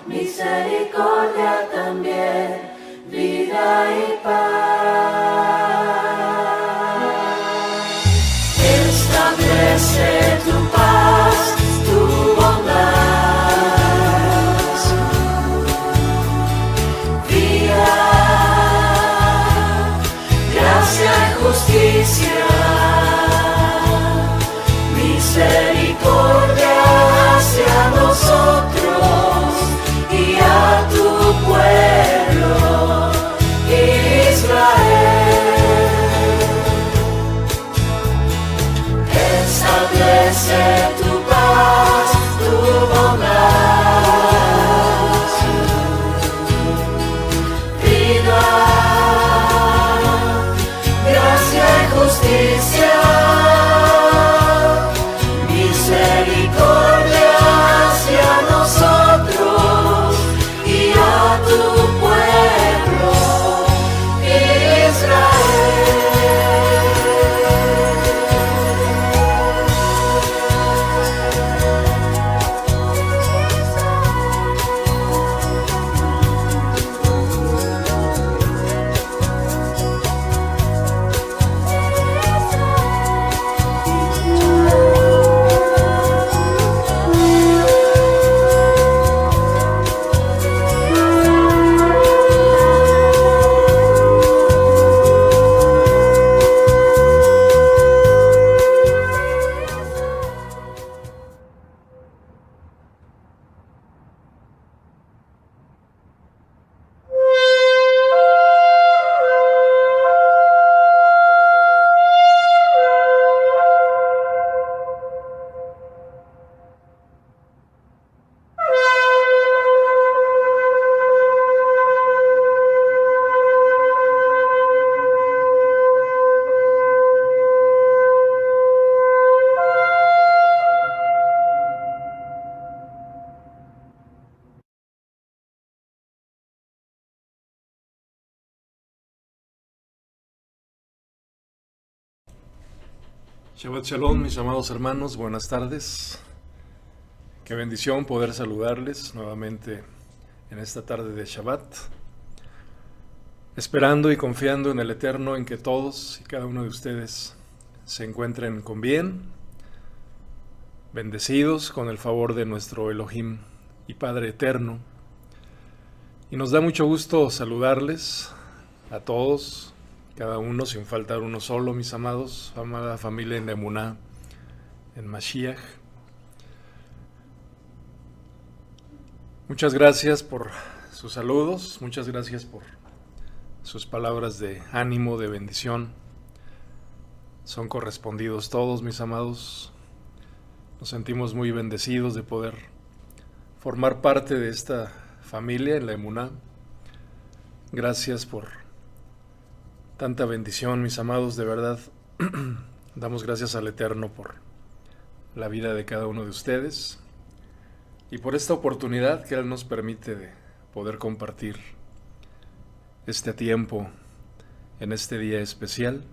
Misericordia también, vida y paz. Establece tu paz, tu bondad, vida, gracia y justicia, misericordia hacia nosotros y a tu pueblo Israel. Establece tu paz, tu bondad, vida, gracia y justicia, misericordia hacia nosotros y a tu pueblo Israel. Shabbat Shalom, mis amados hermanos, buenas tardes. Qué bendición poder saludarles nuevamente en esta tarde de Shabbat, esperando y confiando en el Eterno, en que todos y cada uno de ustedes se encuentren con bien, bendecidos con el favor de nuestro Elohim y Padre Eterno. Y nos da mucho gusto saludarles a todos, cada uno sin faltar uno solo, mis amados, amada familia en Emuná, en Mashiach. Muchas gracias por sus saludos, muchas gracias por sus palabras de ánimo, de bendición. Son correspondidos todos, mis amados. Nos sentimos muy bendecidos de poder formar parte de esta familia en la Emuná. gracias por tanta bendición, mis amados, de verdad. Damos gracias al Eterno por la vida de cada uno de ustedes y por esta oportunidad que Él nos permite de poder compartir este tiempo en este día especial.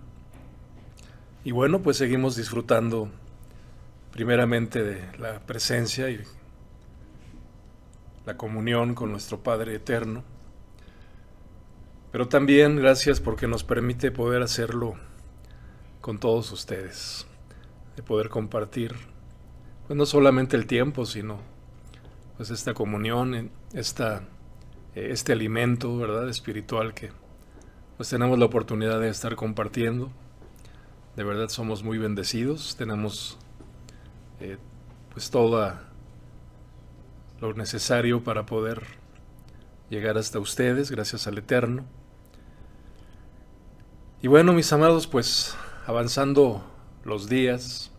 Y bueno, pues seguimos disfrutando primeramente de la presencia y la comunión con nuestro Padre Eterno, pero también gracias porque nos permite poder hacerlo con todos ustedes, de poder compartir pues no solamente el tiempo, sino pues esta comunión, este alimento, ¿verdad?, espiritual que pues tenemos la oportunidad de estar compartiendo. De verdad somos muy bendecidos, tenemos pues todo lo necesario para poder llegar hasta ustedes, gracias al Eterno. Y bueno, mis amados, pues avanzando los días,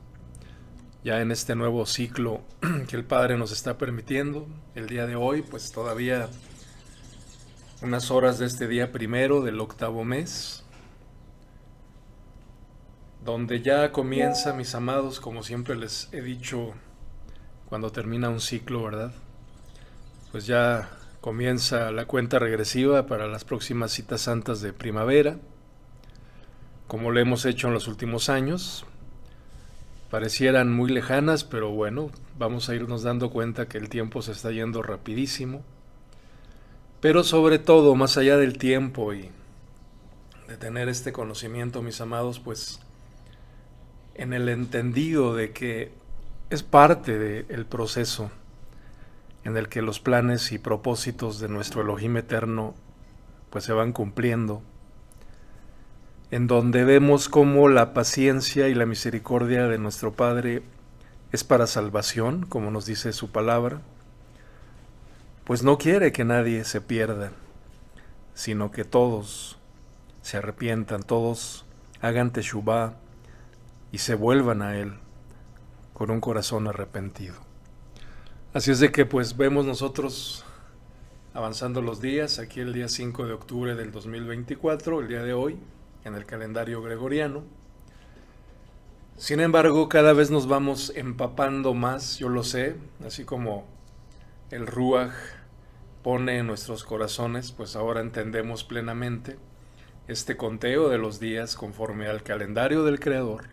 ya en este nuevo ciclo que el Padre nos está permitiendo, el día de hoy, pues todavía unas horas de este día primero del 8º mes, donde ya comienza, mis amados, como siempre les he dicho, cuando termina un ciclo, ¿verdad?, pues ya comienza la cuenta regresiva para las próximas citas santas de primavera, como lo hemos hecho en los últimos años. Parecieran muy lejanas, pero bueno, vamos a irnos dando cuenta que el tiempo se está yendo rapidísimo. Pero sobre todo, más allá del tiempo y de tener este conocimiento, mis amados, pues en el entendido de que es parte del proceso en el que los planes y propósitos de nuestro Elohim eterno pues se van cumpliendo, en donde vemos cómo la paciencia y la misericordia de nuestro Padre es para salvación, como nos dice su palabra, pues no quiere que nadie se pierda, sino que todos se arrepientan, todos hagan teshuvá y se vuelvan a Él con un corazón arrepentido. Así es de que pues vemos nosotros avanzando los días, aquí el día 5 de octubre del 2024, el día de hoy, en el calendario gregoriano. Sin embargo, cada vez nos vamos empapando más, yo lo sé, así como el Ruaj pone en nuestros corazones, pues ahora entendemos plenamente este conteo de los días conforme al calendario del Creador,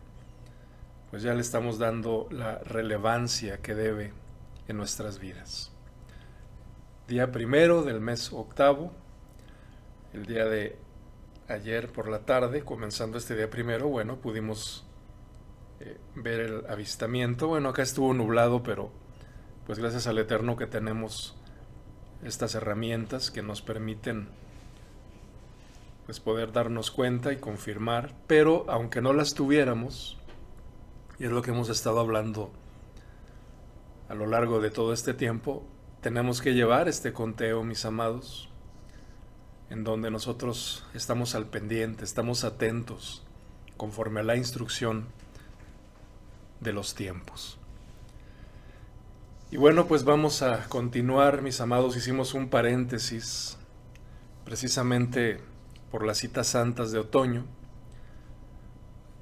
pues ya le estamos dando la relevancia que debe en nuestras vidas. Día primero del mes 8º, el día de ayer por la tarde, comenzando este día primero, bueno, pudimos ver el avistamiento. Bueno, acá estuvo nublado, pero pues gracias al Eterno que tenemos estas herramientas que nos permiten pues poder darnos cuenta y confirmar, pero aunque no las tuviéramos, y es lo que hemos estado hablando a lo largo de todo este tiempo, tenemos que llevar este conteo, mis amados, en donde nosotros estamos al pendiente, estamos atentos, conforme a la instrucción de los tiempos. Y bueno, pues vamos a continuar, mis amados. Hicimos un paréntesis, precisamente por las citas santas de otoño.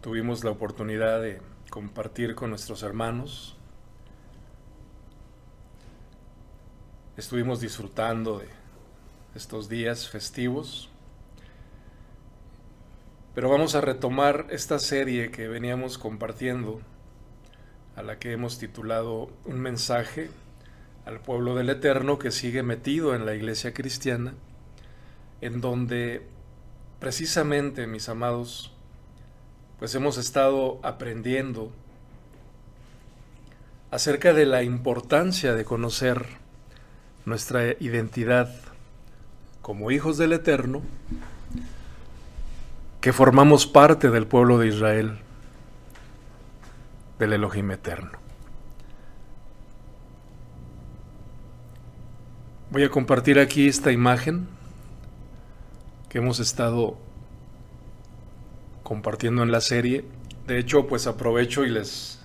Tuvimos la oportunidad de compartir con nuestros hermanos. Estuvimos disfrutando de estos días festivos, pero vamos a retomar esta serie que veníamos compartiendo, a la que hemos titulado Un mensaje al pueblo del Eterno que sigue metido en la iglesia cristiana, en donde precisamente, mis amados, pues hemos estado aprendiendo acerca de la importancia de conocer nuestra identidad como hijos del Eterno, que formamos parte del pueblo de Israel, del Elohim eterno. Voy a compartir aquí esta imagen que hemos estado compartiendo en la serie. De hecho, pues aprovecho y les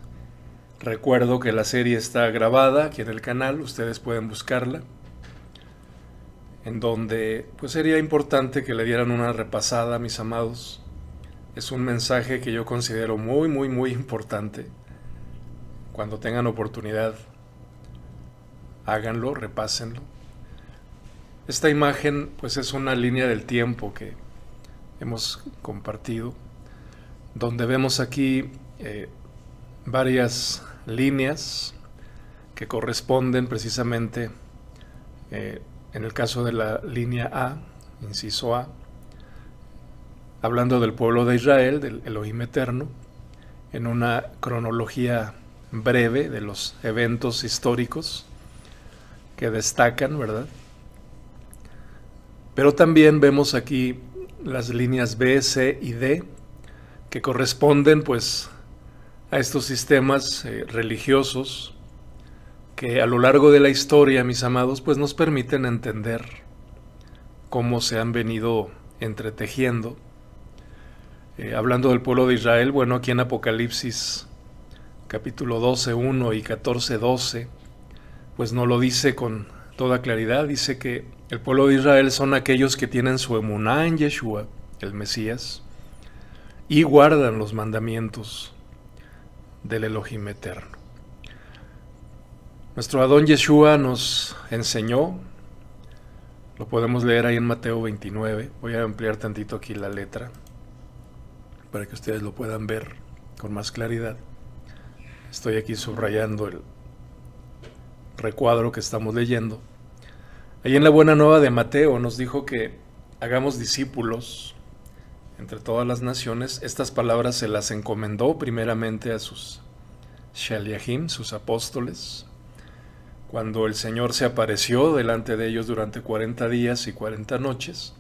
recuerdo que la serie está grabada aquí en el canal, ustedes pueden buscarla. en donde pues sería importante que le dieran una repasada, mis amados. Es un mensaje que yo considero muy, muy, muy importante. Cuando tengan oportunidad, háganlo, repásenlo. Esta imagen pues es una línea del tiempo que hemos compartido, donde vemos aquí varias líneas que corresponden precisamente, en el caso de la línea A, inciso A, hablando del pueblo de Israel, del Elohim eterno, en una cronología breve de los eventos históricos que destacan, ¿verdad? Pero también vemos aquí las líneas B, C y D, que corresponden pues a estos sistemas religiosos que a lo largo de la historia, mis amados, pues nos permiten entender cómo se han venido entretejiendo. Hablando del pueblo de Israel, bueno, aquí en Apocalipsis capítulo 12:1 y 14:12, pues nos lo dice con toda claridad. Dice que el pueblo de Israel son aquellos que tienen su emuná en Yeshua, el Mesías, y guardan los mandamientos del Elohim eterno. Nuestro Adón Yeshua nos enseñó, lo podemos leer ahí en Mateo 29, voy a ampliar tantito aquí la letra para que ustedes lo puedan ver con más claridad. Estoy aquí subrayando el recuadro que estamos leyendo. Ahí en la Buena Nueva de Mateo nos dijo que hagamos discípulos entre todas las naciones. Estas palabras se las encomendó primeramente a sus shaliachim, sus apóstoles, cuando el Señor se apareció delante de ellos durante 40 días y 40 noches,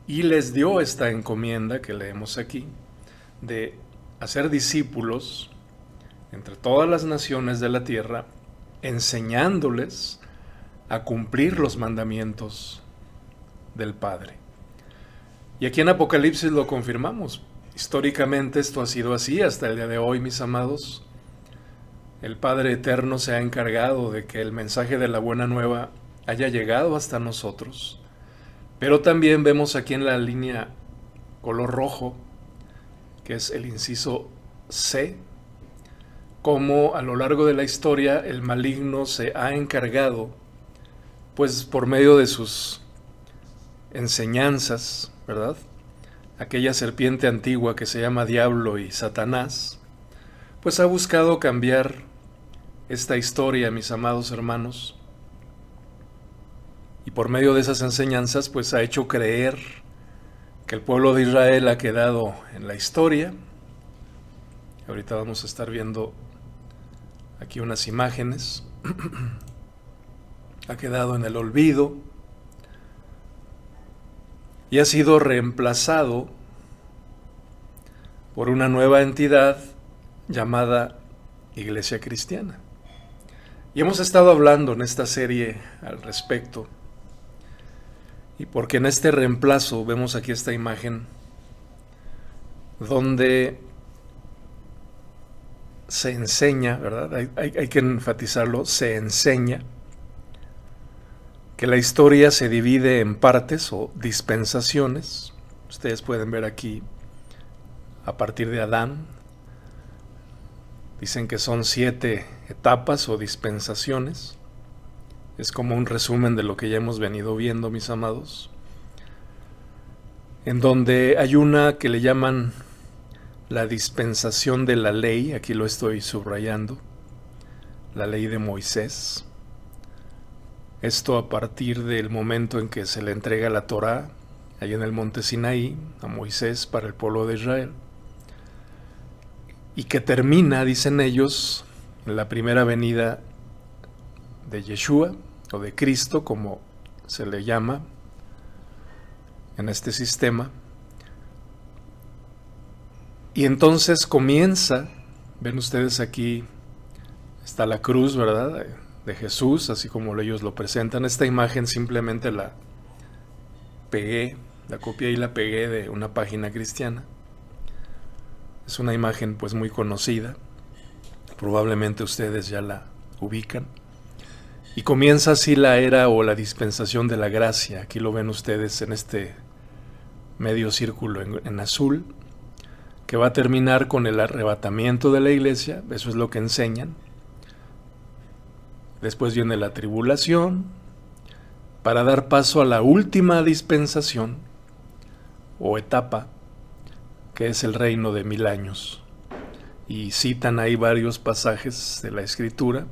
y les dio esta encomienda que leemos aquí, de hacer discípulos entre todas las naciones de la tierra, enseñándoles a cumplir los mandamientos del Padre. Y aquí en Apocalipsis lo confirmamos. Históricamente esto ha sido así hasta el día de hoy, mis amados. El Padre Eterno se ha encargado de que el mensaje de la Buena Nueva haya llegado hasta nosotros. Pero también vemos aquí en la línea color rojo, que es el inciso C, cómo a lo largo de la historia el maligno se ha encargado, pues por medio de sus enseñanzas, ¿verdad? Aquella serpiente antigua que se llama Diablo y Satanás, pues ha buscado cambiar esta historia, mis amados hermanos, y por medio de esas enseñanzas pues ha hecho creer que el pueblo de Israel ha quedado en la historia. Ahorita vamos a estar viendo aquí unas imágenes. Ha quedado en el olvido y ha sido reemplazado por una nueva entidad llamada Iglesia Cristiana. Y hemos estado hablando en esta serie al respecto, y porque en este reemplazo vemos aquí esta imagen donde se enseña, ¿verdad? Hay que enfatizarlo, se enseña que la historia se divide en partes o dispensaciones. Ustedes pueden ver aquí a partir de Adán. Dicen que son 7 etapas o dispensaciones. Es como un resumen de lo que ya hemos venido viendo, mis amados. En donde hay una que le llaman la dispensación de la ley, aquí lo estoy subrayando, la ley de Moisés. Esto a partir del momento en que se le entrega la Torá, ahí en el monte Sinaí, a Moisés para el pueblo de Israel. Y que termina, dicen ellos, en la primera venida de Yeshua, o de Cristo, como se le llama en este sistema. Y entonces comienza, ven ustedes aquí, está la cruz, ¿verdad?, de Jesús, así como ellos lo presentan. Esta imagen simplemente la pegué, la copié y la pegué de una página cristiana. Es una imagen pues muy conocida, probablemente ustedes ya la ubican. Y comienza así la era o la dispensación de la gracia. Aquí lo ven ustedes en este medio círculo en azul, que va a terminar con el arrebatamiento de la iglesia. Eso es lo que enseñan. Después viene la tribulación, para dar paso a la última dispensación o etapa, que es el reino de 1000 años. Y citan ahí varios pasajes de la Escritura,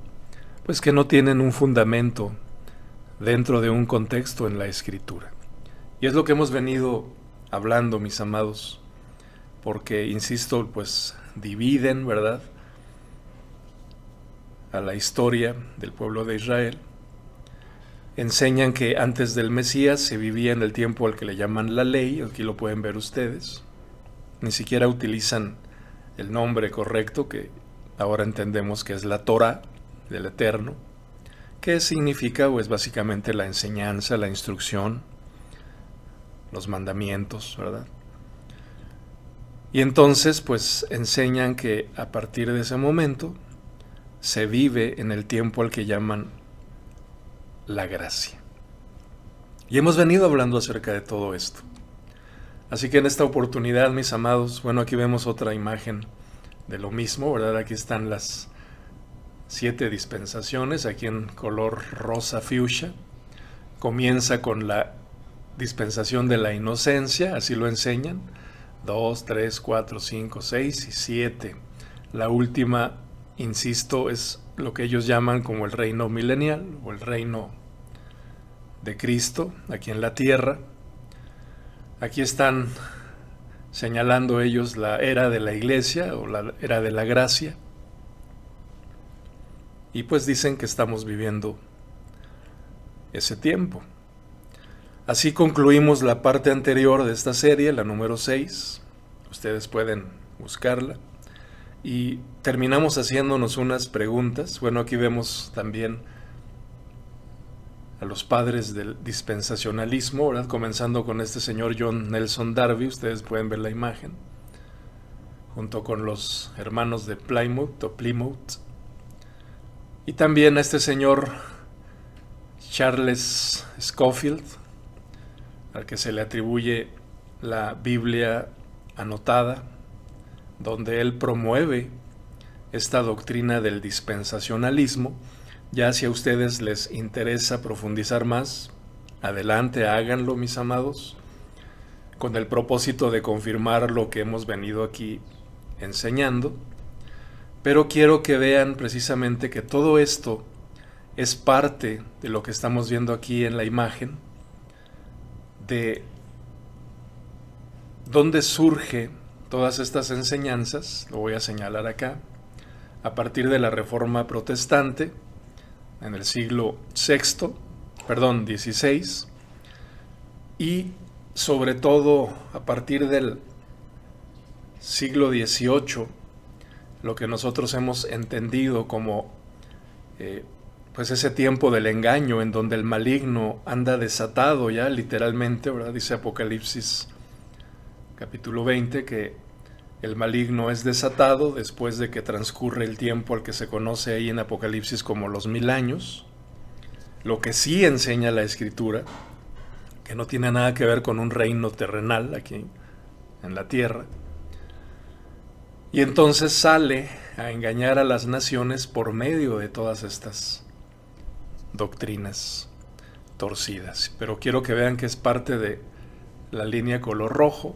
pues que no tienen un fundamento dentro de un contexto en la Escritura. Y es lo que hemos venido hablando, mis amados, porque, insisto, pues dividen, ¿verdad?, a la historia del pueblo de Israel. Enseñan que antes del Mesías se vivía en el tiempo al que le llaman la ley, aquí lo pueden ver ustedes. Ni siquiera utilizan el nombre correcto, que ahora entendemos que es la Torá del Eterno, que significa pues básicamente la enseñanza, la instrucción, los mandamientos, ¿verdad? Y entonces pues enseñan que a partir de ese momento se vive en el tiempo al que llaman la gracia. Y hemos venido hablando acerca de todo esto. Así que en esta oportunidad, mis amados, bueno, aquí vemos otra imagen de lo mismo, ¿verdad? Aquí están las 7 dispensaciones, aquí en color rosa fuchsia. Comienza con la dispensación de la inocencia, así lo enseñan. 2, 3, 4, 5, 6 y 7. La última, insisto, es lo que ellos llaman como el reino milenial o el reino de Cristo aquí en la tierra. Aquí están señalando ellos la era de la iglesia o la era de la gracia. Y pues dicen que estamos viviendo ese tiempo. Así concluimos la parte anterior de esta serie, la número 6. Ustedes pueden buscarla. Y terminamos haciéndonos unas preguntas. Bueno, aquí vemos también a los padres del dispensacionalismo, ¿verdad? Comenzando con este señor John Nelson Darby. Ustedes pueden ver la imagen. Junto con los hermanos de Plymouth. Y también a este señor Charles Scofield, al que se le atribuye la Biblia anotada, donde él promueve esta doctrina del dispensacionalismo. Ya si a ustedes les interesa profundizar más, adelante, háganlo, mis amados, con el propósito de confirmar lo que hemos venido aquí enseñando. Pero quiero que vean precisamente que todo esto es parte de lo que estamos viendo aquí en la imagen, de dónde surge todas estas enseñanzas. Lo voy a señalar acá, a partir de la Reforma Protestante en el siglo XVI, y sobre todo a partir del siglo XVIII, lo que nosotros hemos entendido como pues ese tiempo del engaño, en donde el maligno anda desatado ya literalmente, ¿verdad? Dice Apocalipsis capítulo 20 que el maligno es desatado después de que transcurre el tiempo al que se conoce ahí en Apocalipsis como los 1000 años. Lo que sí enseña la Escritura, que no tiene nada que ver con un reino terrenal aquí en la tierra. Y entonces sale a engañar a las naciones por medio de todas estas doctrinas torcidas. Pero quiero que vean que es parte de la línea color rojo.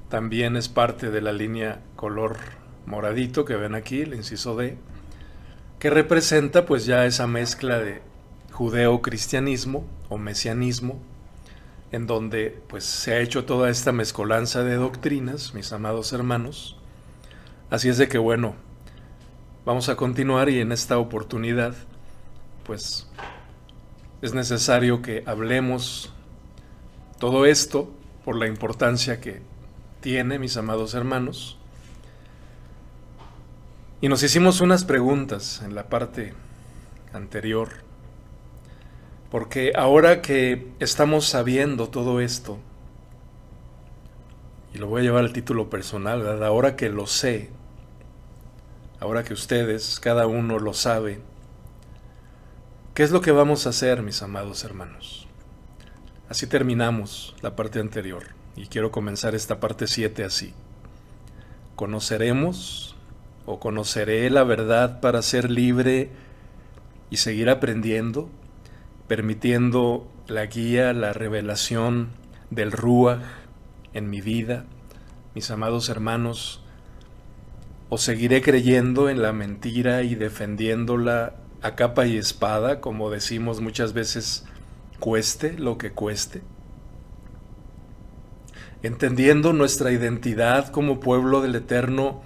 También es parte de la línea color moradito que ven aquí, el inciso D, que representa pues ya esa mezcla de judeo-cristianismo o mesianismo, en donde pues se ha hecho toda esta mezcolanza de doctrinas, mis amados hermanos. Así es de que bueno, vamos a continuar, y en esta oportunidad pues es necesario que hablemos todo esto por la importancia que tiene, mis amados hermanos. Y nos hicimos unas preguntas en la parte anterior, porque ahora que estamos sabiendo todo esto, y lo voy a llevar al título personal, ¿verdad? Ahora que lo sé, ahora que ustedes, cada uno lo sabe, ¿Qué es lo que vamos a hacer, mis amados hermanos? Así terminamos la parte anterior y quiero comenzar esta parte 7 así. ¿Conoceremos o conoceré la verdad para ser libre y seguir aprendiendo, permitiendo la guía, la revelación del Ruach en mi vida, mis amados hermanos? ¿O seguiré creyendo en la mentira y defendiéndola a capa y espada, como decimos muchas veces, cueste lo que cueste? Entendiendo nuestra identidad como pueblo del Eterno,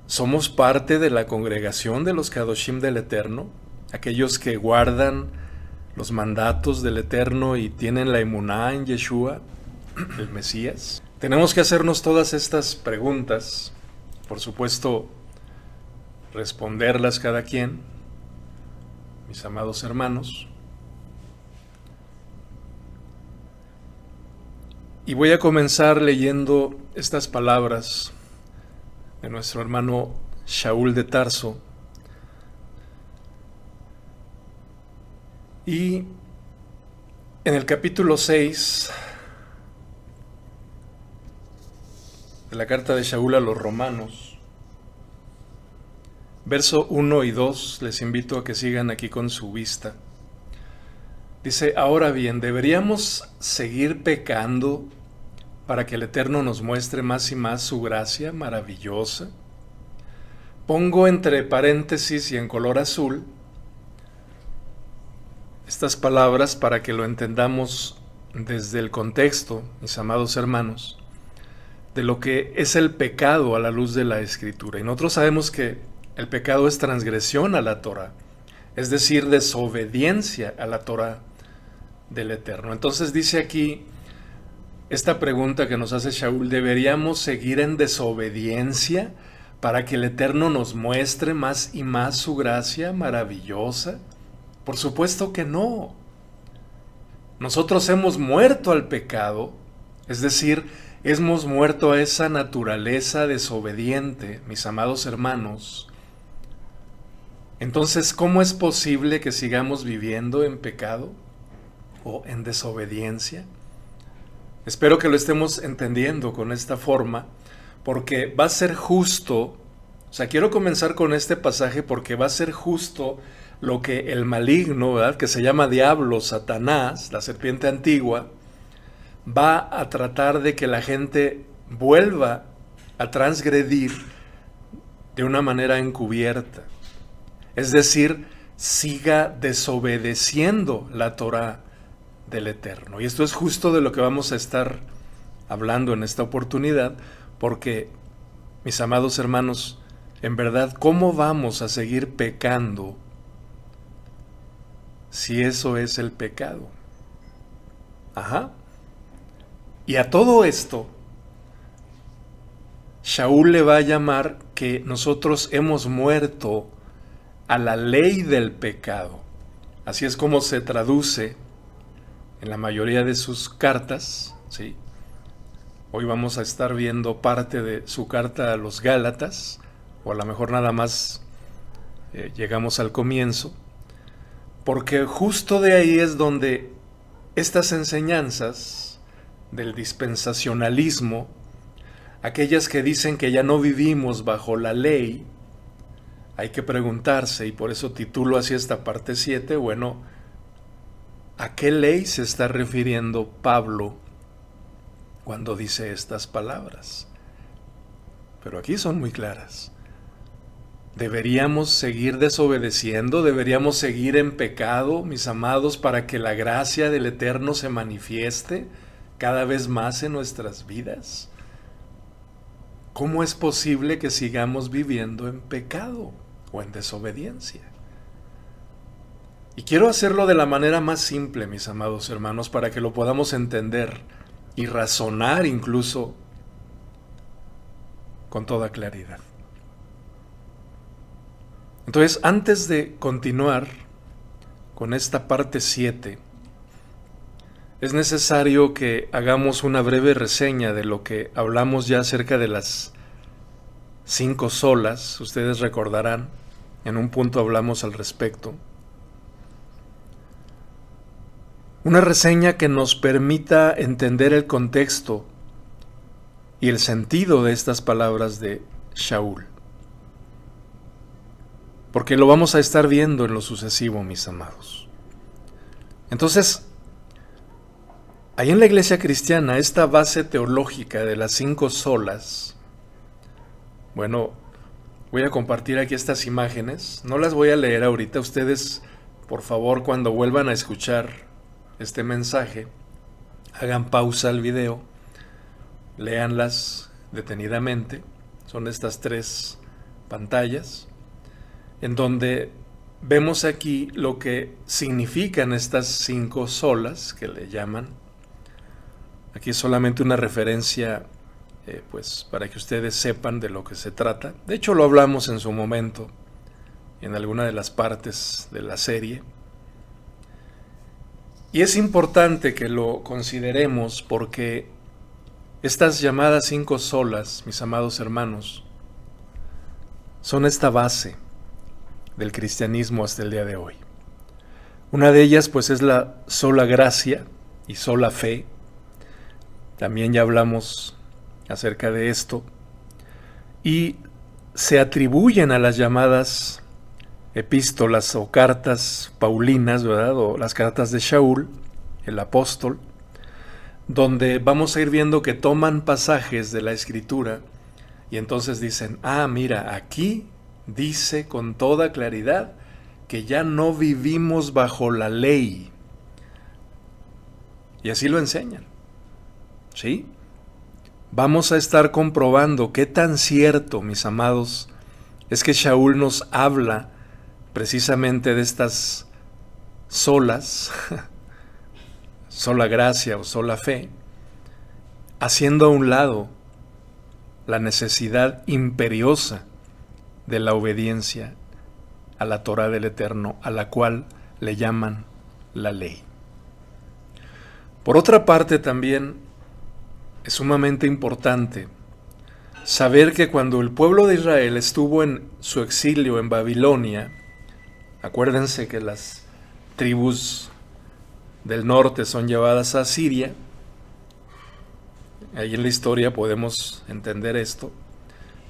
somos parte de la congregación de los Kadoshim del Eterno, aquellos que guardan los mandatos del Eterno y tienen la emuná en Yeshua, el Mesías. Tenemos que hacernos todas estas preguntas, por supuesto, responderlas cada quien, mis amados hermanos. Y voy a comenzar leyendo estas palabras de nuestro hermano Shaul de Tarso. Y en el capítulo 6 de la carta de Shaul a los Romanos, verso 1 y 2, les invito a que sigan aquí con su vista. Dice: ahora bien, ¿deberíamos seguir pecando para que el Eterno nos muestre más y más su gracia maravillosa? Pongo entre paréntesis y en color azul estas palabras para que lo entendamos desde el contexto, mis amados hermanos, de lo que es el pecado a la luz de la Escritura. Y nosotros sabemos que el pecado es transgresión a la Torah, es decir, desobediencia a la Torah del Eterno. Entonces dice aquí esta pregunta que nos hace Shaul: ¿deberíamos seguir en desobediencia para que el Eterno nos muestre más y más su gracia maravillosa? Por supuesto que no. Nosotros hemos muerto al pecado, es decir, hemos muerto a esa naturaleza desobediente, mis amados hermanos. Entonces, ¿cómo es posible que sigamos viviendo en pecado o en desobediencia? Espero que lo estemos entendiendo con esta forma, porque va a ser justo. Quiero comenzar con este pasaje porque va a ser justo lo que el maligno, ¿verdad?, que se llama diablo, Satanás, la serpiente antigua, va a tratar de que la gente vuelva a transgredir de una manera encubierta. Es decir, siga desobedeciendo la Torah del Eterno. Y esto es justo de lo que vamos a estar hablando en esta oportunidad, porque, mis amados hermanos, en verdad, ¿cómo vamos a seguir pecando si eso es el pecado? Y a todo esto, Shaul le va a llamar que nosotros hemos muerto a la ley del pecado. Así es como se traduce en la mayoría de sus cartas, ¿sí? Hoy vamos a estar viendo parte de su carta a los Gálatas, o a lo mejor nada más llegamos al comienzo, porque justo de ahí es donde estas enseñanzas del dispensacionalismo, aquellas que dicen que ya no vivimos bajo la ley, hay que preguntarse, y por eso titulo así esta parte 7, bueno, ¿a qué ley se está refiriendo Pablo cuando dice estas palabras? Pero aquí son muy claras. ¿Deberíamos seguir desobedeciendo? ¿Deberíamos seguir en pecado, mis amados, para que la gracia del Eterno se manifieste cada vez más en nuestras vidas? ¿Cómo es posible que sigamos viviendo en pecado o en desobediencia? Y quiero hacerlo de la manera más simple, mis amados hermanos, para que lo podamos entender y razonar incluso con toda claridad. Entonces, antes de continuar con esta parte 7, es necesario que hagamos una breve reseña de lo que hablamos ya acerca de las 5 solas. Ustedes recordarán, en un punto hablamos al respecto. Una reseña que nos permita entender el contexto y el sentido de estas palabras de Shaul. Porque lo vamos a estar viendo en lo sucesivo, mis amados. Entonces, ahí en la iglesia cristiana, esta base teológica de las 5 solas, bueno, voy a compartir aquí estas imágenes. No las voy a leer ahorita. Ustedes, por favor, cuando vuelvan a escuchar este mensaje, hagan pausa al video, léanlas detenidamente. Son estas 3 pantallas, en donde vemos aquí lo que significan estas 5 solas que le llaman. Aquí es solamente una referencia, pues para que ustedes sepan de lo que se trata. De hecho, lo hablamos en su momento, en alguna de las partes de la serie. Y es importante que lo consideremos porque estas llamadas 5 solas, mis amados hermanos, son esta base del cristianismo hasta el día de hoy. Una de ellas pues es la sola gracia y sola fe. También ya hablamos acerca de esto. Y se atribuyen a las llamadas epístolas o cartas paulinas, ¿verdad? O las cartas de Shaul, el apóstol, donde vamos a ir viendo que toman pasajes de la Escritura y entonces dicen, mira, aquí dice con toda claridad que ya no vivimos bajo la ley. Y así lo enseñan. ¿Sí? Vamos a estar comprobando qué tan cierto, mis amados, es que Shaul nos habla precisamente de estas solas, sola gracia o sola fe, haciendo a un lado la necesidad imperiosa de la obediencia a la Torá del Eterno, a la cual le llaman la ley. Por otra parte, también es sumamente importante saber que cuando el pueblo de Israel estuvo en su exilio en Babilonia, acuérdense que las tribus del norte son llevadas a Siria. Ahí en la historia podemos entender esto.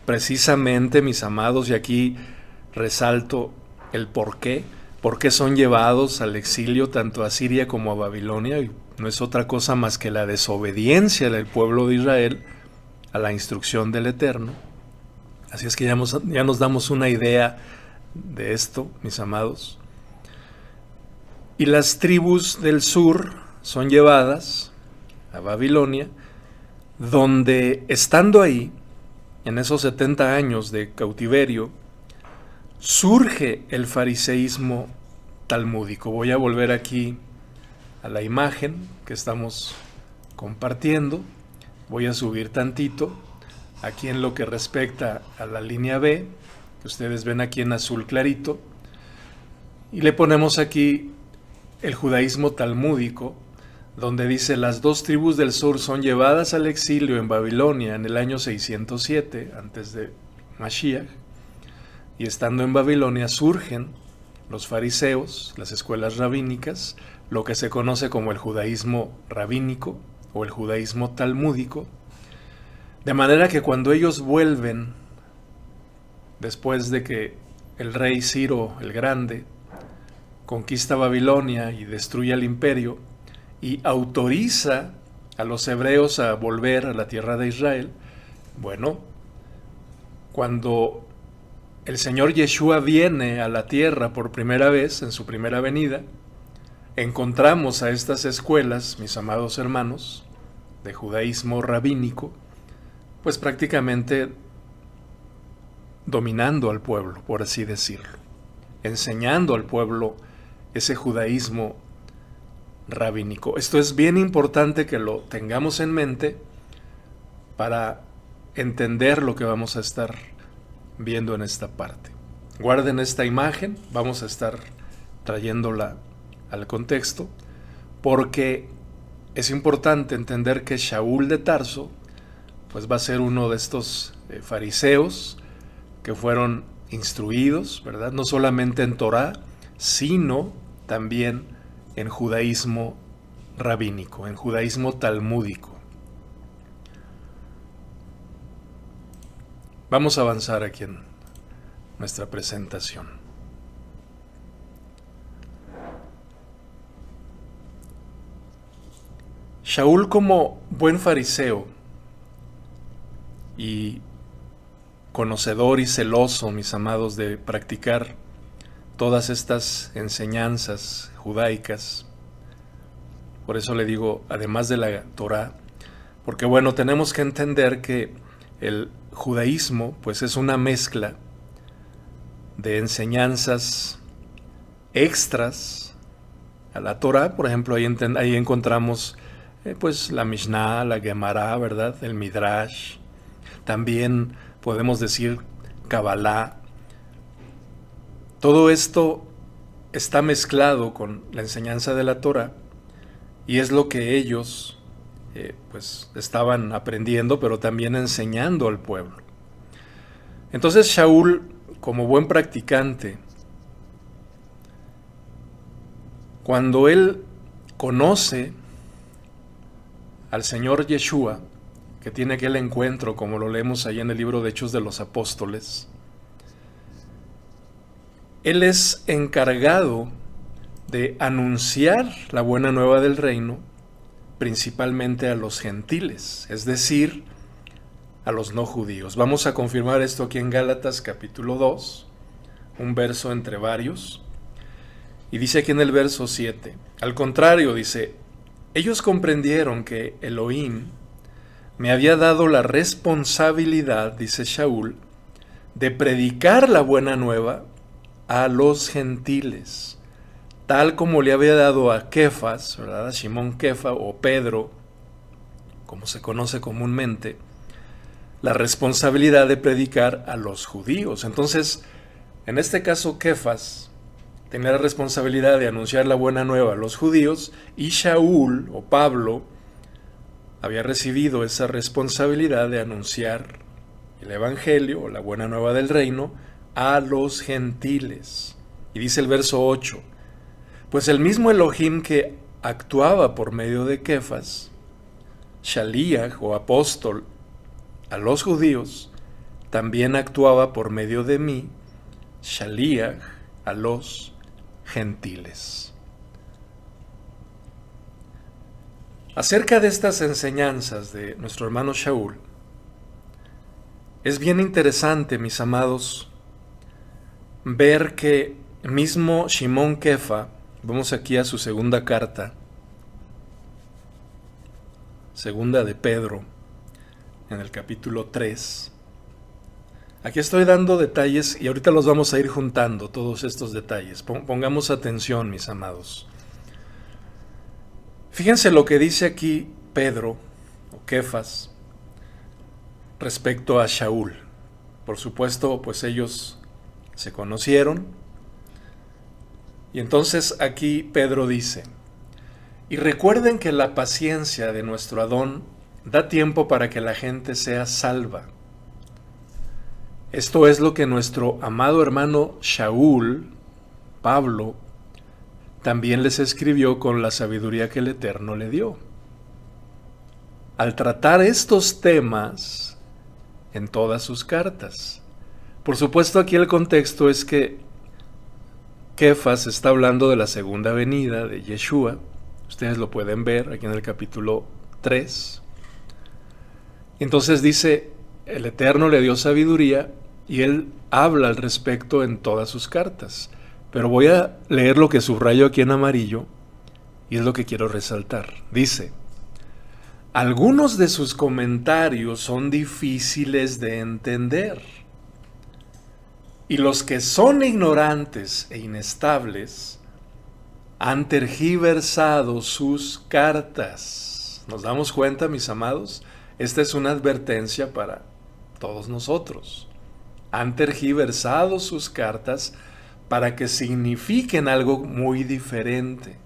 Precisamente, mis amados, y aquí resalto el por qué son llevados al exilio tanto a Siria como a Babilonia, y no es otra cosa más que la desobediencia del pueblo de Israel a la instrucción del Eterno. Así es que ya nos damos una idea de esto, mis amados. Y las tribus del sur son llevadas a Babilonia, donde estando ahí, en esos 70 años de cautiverio, surge el fariseísmo talmúdico. Voy a volver aquí a la imagen que estamos compartiendo. Voy a subir tantito, aquí en lo que respecta a la línea B, que ustedes ven aquí en azul clarito, y le ponemos aquí el judaísmo talmúdico, donde dice: las 2 tribus del sur son llevadas al exilio en Babilonia en el año 607 antes de Mashiach, y estando en Babilonia surgen los fariseos, las escuelas rabínicas, lo que se conoce como el judaísmo rabínico o el judaísmo talmúdico, de manera que cuando ellos vuelven, después de que el rey Ciro el Grande conquista Babilonia y destruye el imperio, y autoriza a los hebreos a volver a la tierra de Israel, bueno, cuando el Señor Yeshua viene a la tierra por primera vez, en su primera venida, encontramos a estas escuelas, mis amados hermanos, de judaísmo rabínico, pues prácticamente dominando al pueblo, por así decirlo, enseñando al pueblo ese judaísmo rabínico. Esto es bien importante que lo tengamos en mente para entender lo que vamos a estar viendo en esta parte. Guarden esta imagen, vamos a estar trayéndola al contexto, porque es importante entender que Shaul de Tarso pues va a ser uno de estos fariseos que fueron instruidos, ¿verdad? No solamente en Torá, sino también en judaísmo rabínico, en judaísmo talmúdico. Vamos a avanzar aquí en nuestra presentación. Shaul, como buen fariseo y conocedor y celoso, mis amados, de practicar todas estas enseñanzas judaicas, por eso le digo, además de la Torá, porque bueno, tenemos que entender que el judaísmo pues es una mezcla de enseñanzas extras a la Torá. Por ejemplo, ahí encontramos pues la Mishnah, la Gemara, ¿verdad? El Midrash. También podemos decir Kabbalah. Todo esto está mezclado con la enseñanza de la Torá y es lo que ellos pues estaban aprendiendo, pero también enseñando al pueblo. Entonces Shaul, como buen practicante, cuando él conoce al Señor Yeshua, que tiene aquel encuentro, como lo leemos ahí en el libro de Hechos de los Apóstoles, él es encargado de anunciar la buena nueva del reino, principalmente a los gentiles, es decir, a los no judíos. Vamos a confirmar esto aquí en Gálatas capítulo 2, un verso entre varios, y dice aquí en el verso 7, al contrario, dice, ellos comprendieron que Elohim me había dado la responsabilidad, dice Shaul, de predicar la buena nueva a los gentiles, tal como le había dado a Kefas, ¿verdad? A Simón Kefa o Pedro, como se conoce comúnmente, la responsabilidad de predicar a los judíos. Entonces, en este caso, Kefas tenía la responsabilidad de anunciar la buena nueva a los judíos y Shaul o Pablo había recibido esa responsabilidad de anunciar el evangelio o la buena nueva del reino a los gentiles. Y dice el verso 8, pues el mismo Elohim que actuaba por medio de Kefas, Shaliach o apóstol a los judíos, también actuaba por medio de mí, Shaliach, a los gentiles. Acerca de estas enseñanzas de nuestro hermano Shaul, es bien interesante, mis amados, ver que mismo Simón Kefa, vamos aquí a su segunda carta, segunda de Pedro, en el capítulo 3. Aquí estoy dando detalles y ahorita los vamos a ir juntando, todos estos detalles. Pongamos atención, mis amados. Fíjense lo que dice aquí Pedro, o Kefas, respecto a Shaul. Por supuesto, pues ellos se conocieron. Y entonces aquí Pedro dice, y recuerden que la paciencia de nuestro Adón da tiempo para que la gente sea salva. Esto es lo que nuestro amado hermano Shaul, Pablo, también les escribió con la sabiduría que el Eterno le dio. Al tratar estos temas en todas sus cartas. Por supuesto, aquí el contexto es que Kefas está hablando de la segunda venida de Yeshua. Ustedes lo pueden ver aquí en el capítulo 3. Entonces dice, el Eterno le dio sabiduría y él habla al respecto en todas sus cartas. Pero voy a leer lo que subrayo aquí en amarillo y es lo que quiero resaltar. Dice, algunos de sus comentarios son difíciles de entender y los que son ignorantes e inestables han tergiversado sus cartas. ¿Nos damos cuenta, mis amados? Esta es una advertencia para todos nosotros. Han tergiversado sus cartas para que signifiquen algo muy diferente,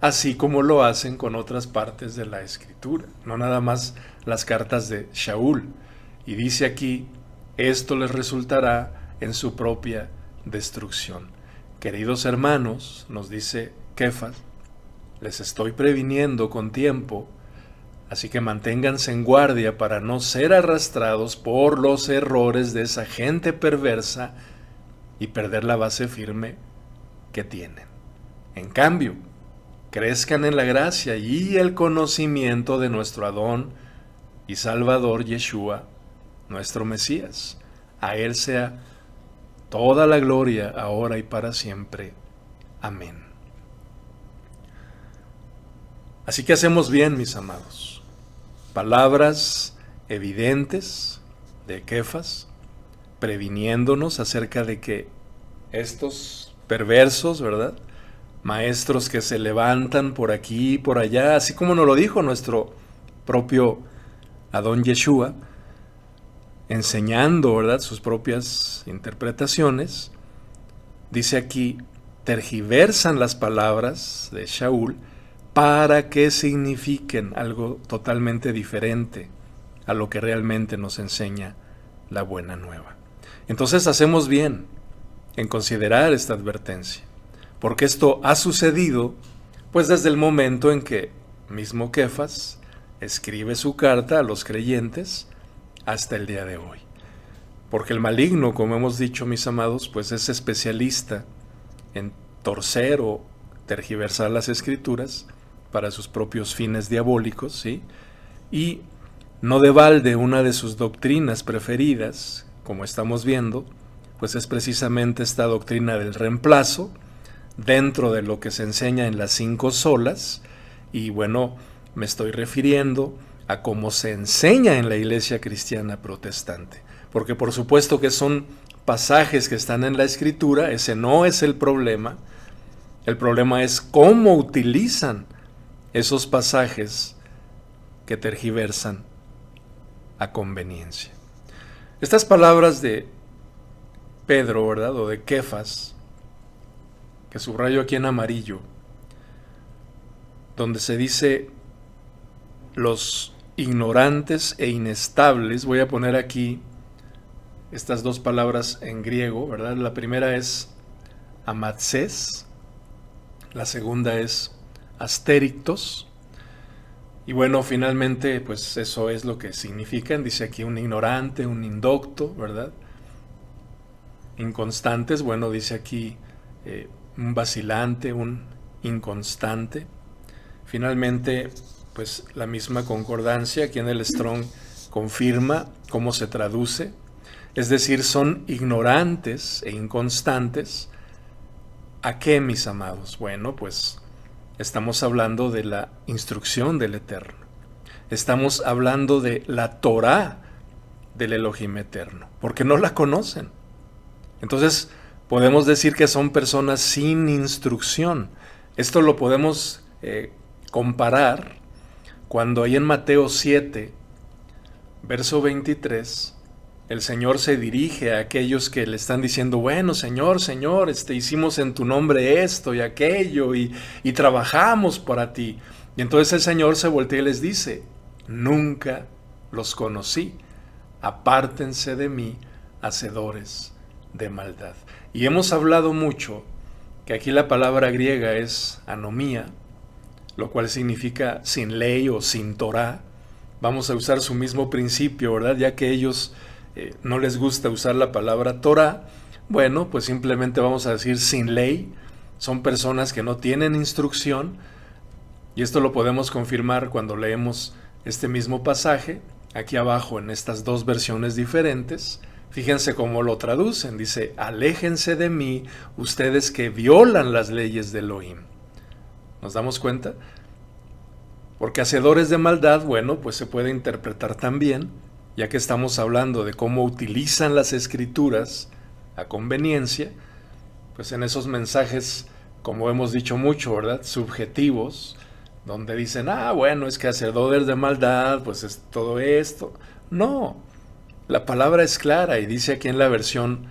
así como lo hacen con otras partes de la Escritura, no nada más las cartas de Shaul. Y dice aquí, esto les resultará en su propia destrucción. Queridos hermanos, nos dice Kefas, les estoy previniendo con tiempo, así que manténganse en guardia para no ser arrastrados por los errores de esa gente perversa y perder la base firme que tienen. En cambio, crezcan en la gracia y el conocimiento de nuestro Adón y Salvador Yeshua, nuestro Mesías. A Él sea toda la gloria, ahora y para siempre. Amén. Así que hacemos bien, mis amados. Palabras evidentes de Kefas, previniéndonos acerca de que estos perversos, ¿verdad?, maestros que se levantan por aquí y por allá, así como nos lo dijo nuestro propio Adón Yeshua, enseñando, ¿verdad?, sus propias interpretaciones, dice aquí, tergiversan las palabras de Shaul para que signifiquen algo totalmente diferente a lo que realmente nos enseña la buena nueva. Entonces hacemos bien en considerar esta advertencia, porque esto ha sucedido pues desde el momento en que mismo Kefas escribe su carta a los creyentes hasta el día de hoy. Porque el maligno, como hemos dicho, mis amados, pues es especialista en torcer o tergiversar las escrituras para sus propios fines diabólicos, ¿sí? Y no de balde una de sus doctrinas preferidas, como estamos viendo, pues es precisamente esta doctrina del reemplazo, dentro de lo que se enseña en las 5 solas, y bueno, me estoy refiriendo a cómo se enseña en la iglesia cristiana protestante, porque por supuesto que son pasajes que están en la escritura, ese no es el problema es cómo utilizan esos pasajes que tergiversan a conveniencia. Estas palabras de Pedro, ¿verdad?, o de Kefas, que subrayo aquí en amarillo, donde se dice los ignorantes e inestables, voy a poner aquí estas 2 palabras en griego, ¿verdad? La primera es amatzes, la segunda es astérictos, y bueno, finalmente, pues eso es lo que significan. Dice aquí un ignorante, un indocto, ¿verdad? Inconstantes, bueno, dice aquí un vacilante, un inconstante. Finalmente, pues la misma concordancia aquí en el Strong confirma cómo se traduce. Es decir, son ignorantes e inconstantes. ¿A qué, mis amados? Bueno, pues estamos hablando de la instrucción del Eterno. Estamos hablando de la Torá del Elohim Eterno, porque no la conocen. Entonces, podemos decir que son personas sin instrucción. Esto lo podemos comparar cuando ahí en Mateo 7, verso 23, el Señor se dirige a aquellos que le están diciendo, bueno, Señor, hicimos en tu nombre esto y aquello y trabajamos para ti. Y entonces el Señor se voltea y les dice, nunca los conocí, apártense de mí, hacedores de maldad. Y hemos hablado mucho que aquí la palabra griega es anomía, lo cual significa sin ley o sin Torá. Vamos a usar su mismo principio, ¿verdad? Ya que ellos no les gusta usar la palabra Torá, bueno, pues simplemente vamos a decir sin ley. Son personas que no tienen instrucción, y esto lo podemos confirmar cuando leemos este mismo pasaje, aquí abajo en estas 2 versiones diferentes. Fíjense cómo lo traducen, dice, aléjense de mí, ustedes que violan las leyes de Elohim. ¿Nos damos cuenta? Porque hacedores de maldad, bueno, pues se puede interpretar también, ya que estamos hablando de cómo utilizan las escrituras a conveniencia, pues en esos mensajes, como hemos dicho mucho, ¿verdad?, subjetivos, donde dicen, bueno, es que hacedores de maldad, pues es todo esto. No, la palabra es clara y dice aquí en la versión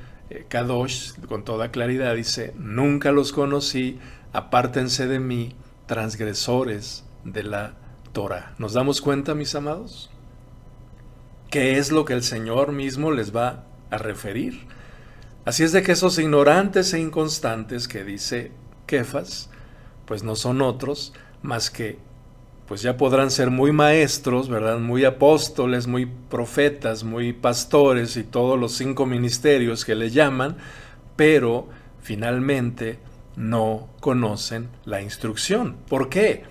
Kadosh, con toda claridad, dice, nunca los conocí, apártense de mí, transgresores de la Torah. ¿Nos damos cuenta, mis amados? ¿Qué es lo que el Señor mismo les va a referir? Así es de que esos ignorantes e inconstantes que dice Kefas, pues no son otros más que pues ya podrán ser muy maestros, ¿verdad? Muy apóstoles, muy profetas, muy pastores y todos los 5 ministerios que le llaman, pero finalmente no conocen la instrucción. ¿Por qué?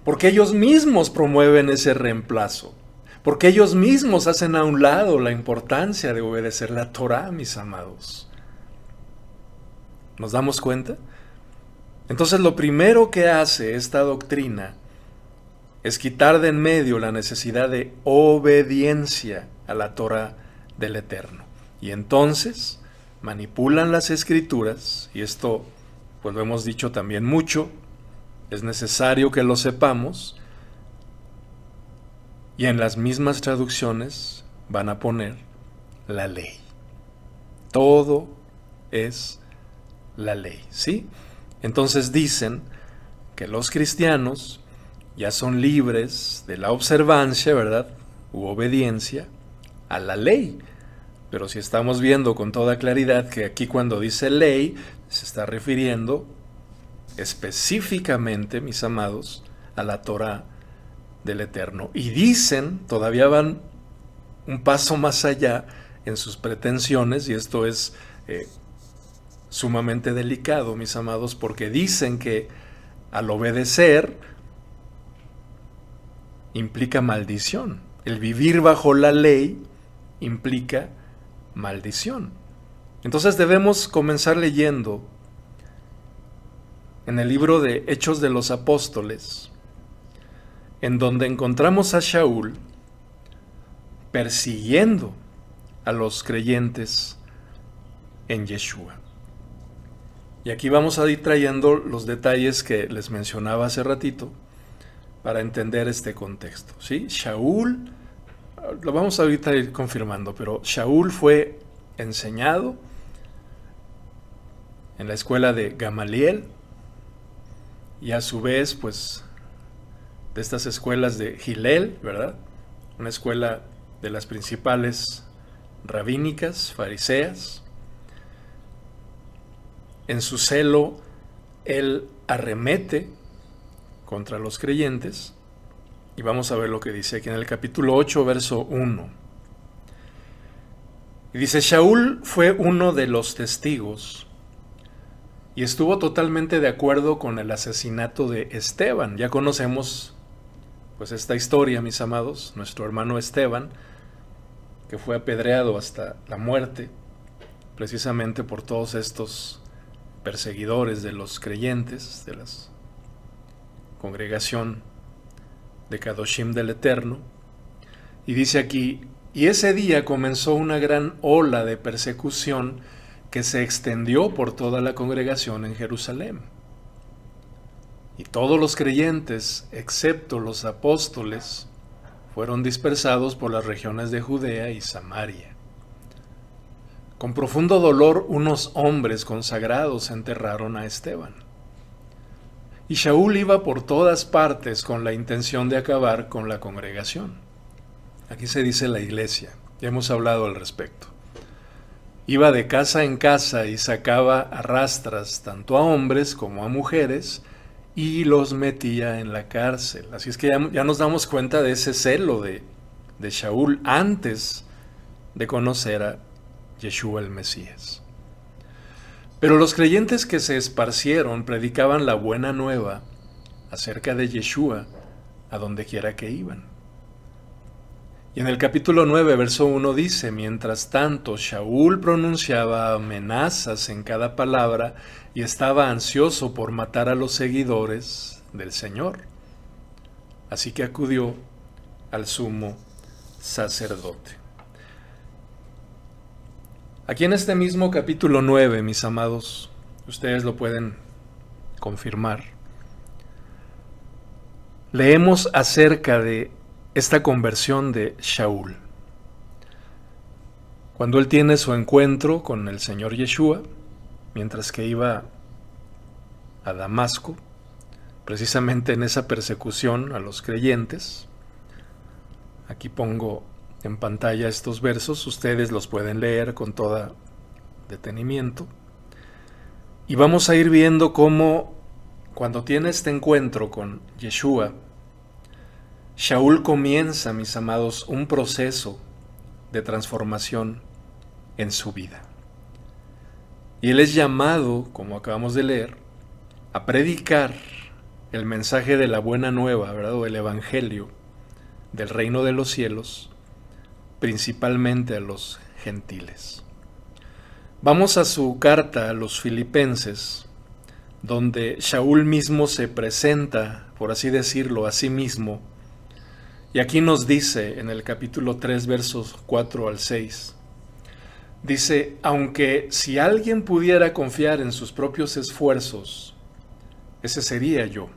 Porque ellos mismos promueven ese reemplazo. Porque ellos mismos hacen a un lado la importancia de obedecer la Torá, mis amados. ¿Nos damos cuenta? Entonces lo primero que hace esta doctrina es quitar de en medio la necesidad de obediencia a la Torá del Eterno. Y entonces manipulan las Escrituras, y esto pues lo hemos dicho también mucho, es necesario que lo sepamos, y en las mismas traducciones van a poner la ley. Todo es la ley, ¿sí? Entonces dicen que los cristianos ya son libres de la observancia, ¿verdad?, u obediencia a la ley. Pero si estamos viendo con toda claridad que aquí cuando dice ley, se está refiriendo específicamente, mis amados, a la Torá del Eterno. Y dicen, todavía van un paso más allá en sus pretensiones, y esto es sumamente delicado, mis amados, porque dicen que al obedecer implica maldición. El vivir bajo la ley implica maldición. Entonces debemos comenzar leyendo en el libro de Hechos de los Apóstoles, en donde encontramos a Shaul persiguiendo a los creyentes en Yeshua. Y aquí vamos a ir trayendo los detalles que les mencionaba hace ratito para entender este contexto, ¿sí? Shaul, lo vamos a ahorita ir confirmando, pero Shaul fue enseñado en la escuela de Gamaliel, y a su vez, pues, de estas escuelas de Hillel, ¿verdad? Una escuela de las principales rabínicas, fariseas. En su celo, él arremete contra los creyentes, y vamos a ver lo que dice aquí en el capítulo 8, verso 1. Y dice: Shaul fue uno de los testigos y estuvo totalmente de acuerdo con el asesinato de Esteban. Ya conocemos pues esta historia, mis amados, nuestro hermano Esteban, que fue apedreado hasta la muerte, precisamente por todos estos perseguidores de los creyentes, de la congregación de Kadoshim del Eterno. Y dice aquí: y ese día comenzó una gran ola de persecución que se extendió por toda la congregación en Jerusalén. Y todos los creyentes, excepto los apóstoles, fueron dispersados por las regiones de Judea y Samaria. Con profundo dolor, unos hombres consagrados enterraron a Esteban. Y Shaul iba por todas partes con la intención de acabar con la congregación. Aquí se dice la iglesia, ya hemos hablado al respecto. Iba de casa en casa y sacaba a rastras tanto a hombres como a mujeres y los metía en la cárcel. Así es que ya nos damos cuenta de ese celo de Shaul antes de conocer a Yeshua el Mesías. Pero los creyentes que se esparcieron predicaban la buena nueva acerca de Yeshua a donde quiera que iban. Y en el capítulo 9, verso 1 dice: mientras tanto, Shaul pronunciaba amenazas en cada palabra y estaba ansioso por matar a los seguidores del Señor. Así que acudió al sumo sacerdote. Aquí en este mismo capítulo 9, mis amados, ustedes lo pueden confirmar, leemos acerca de esta conversión de Shaul. Cuando él tiene su encuentro con el Señor Yeshua, mientras que iba a Damasco, precisamente en esa persecución a los creyentes. Aquí pongo en pantalla estos versos, ustedes los pueden leer con todo detenimiento. Y vamos a ir viendo cómo cuando tiene este encuentro con Yeshua, Shaul comienza, mis amados, un proceso de transformación en su vida. Y él es llamado, como acabamos de leer, a predicar el mensaje de la buena nueva, ¿verdad? O el evangelio del reino de los cielos, principalmente a los gentiles. Vamos a su carta a los Filipenses, donde Shaul mismo se presenta, por así decirlo, a sí mismo. Y aquí nos dice en el capítulo 3, versos 4 al 6, dice, aunque si alguien pudiera confiar en sus propios esfuerzos, ese sería yo.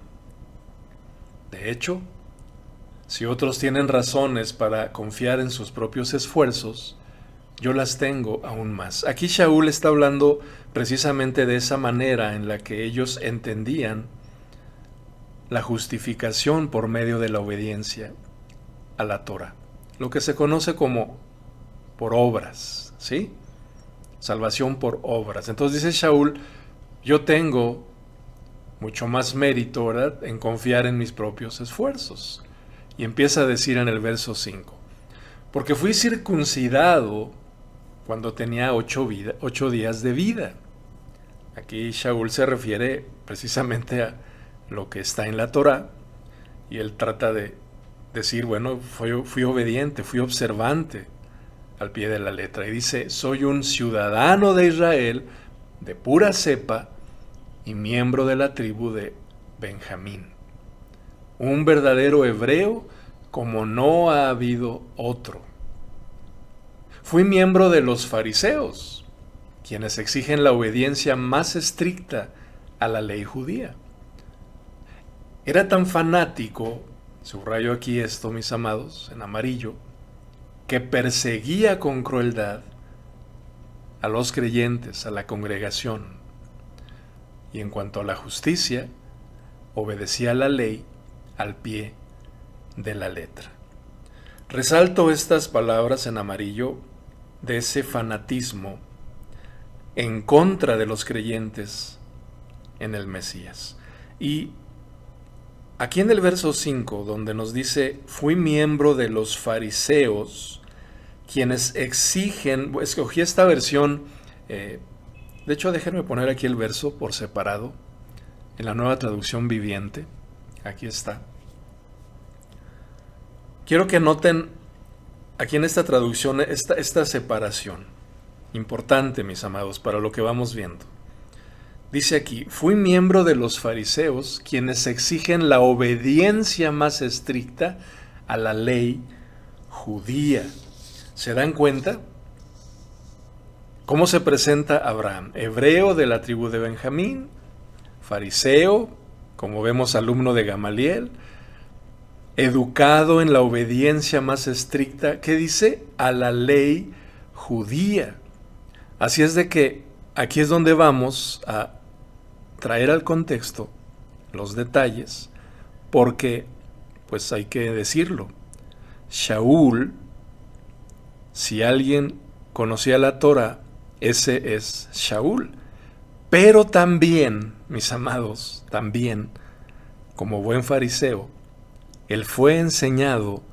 De hecho, si otros tienen razones para confiar en sus propios esfuerzos, yo las tengo aún más. Aquí Shaul está hablando precisamente de esa manera en la que ellos entendían la justificación por medio de la obediencia a la Torah, lo que se conoce como por obras, ¿sí? Salvación por obras. Entonces dice Shaul, yo tengo mucho más mérito, ¿verdad?, en confiar en mis propios esfuerzos. Y empieza a decir en el verso 5, porque fui circuncidado cuando tenía 8 días de vida. Aquí Shaul se refiere precisamente a lo que está en la Torah, y él trata de decir, bueno, fui obediente, fui observante al pie de la letra. Y dice, soy un ciudadano de Israel, de pura cepa, y miembro de la tribu de Benjamín. Un verdadero hebreo como no ha habido otro. Fui miembro de los fariseos, quienes exigen la obediencia más estricta a la ley judía. Era tan fanático, subrayo aquí esto, mis amados, en amarillo, que perseguía con crueldad a los creyentes, a la congregación. Y en cuanto a la justicia, obedecía la ley al pie de la letra. Resalto estas palabras en amarillo de ese fanatismo en contra de los creyentes en el Mesías. Y aquí en el verso 5, donde nos dice, fui miembro de los fariseos, quienes exigen, escogí esta versión, de hecho déjenme poner aquí el verso por separado, en la Nueva Traducción Viviente, aquí está. Quiero que noten aquí en esta traducción esta separación, importante, mis amados, para lo que vamos viendo. Dice aquí, fui miembro de los fariseos, quienes exigen la obediencia más estricta a la ley judía. ¿Se dan cuenta? ¿Cómo se presenta Abraham? Hebreo de la tribu de Benjamín, fariseo, como vemos, alumno de Gamaliel, educado en la obediencia más estricta, ¿qué dice? A la ley judía. Así es de que aquí es donde vamos a traer al contexto los detalles, porque, pues hay que decirlo, Shaul, si alguien conocía la Torah, ese es Shaul. Pero también, mis amados, también, como buen fariseo, él fue enseñado,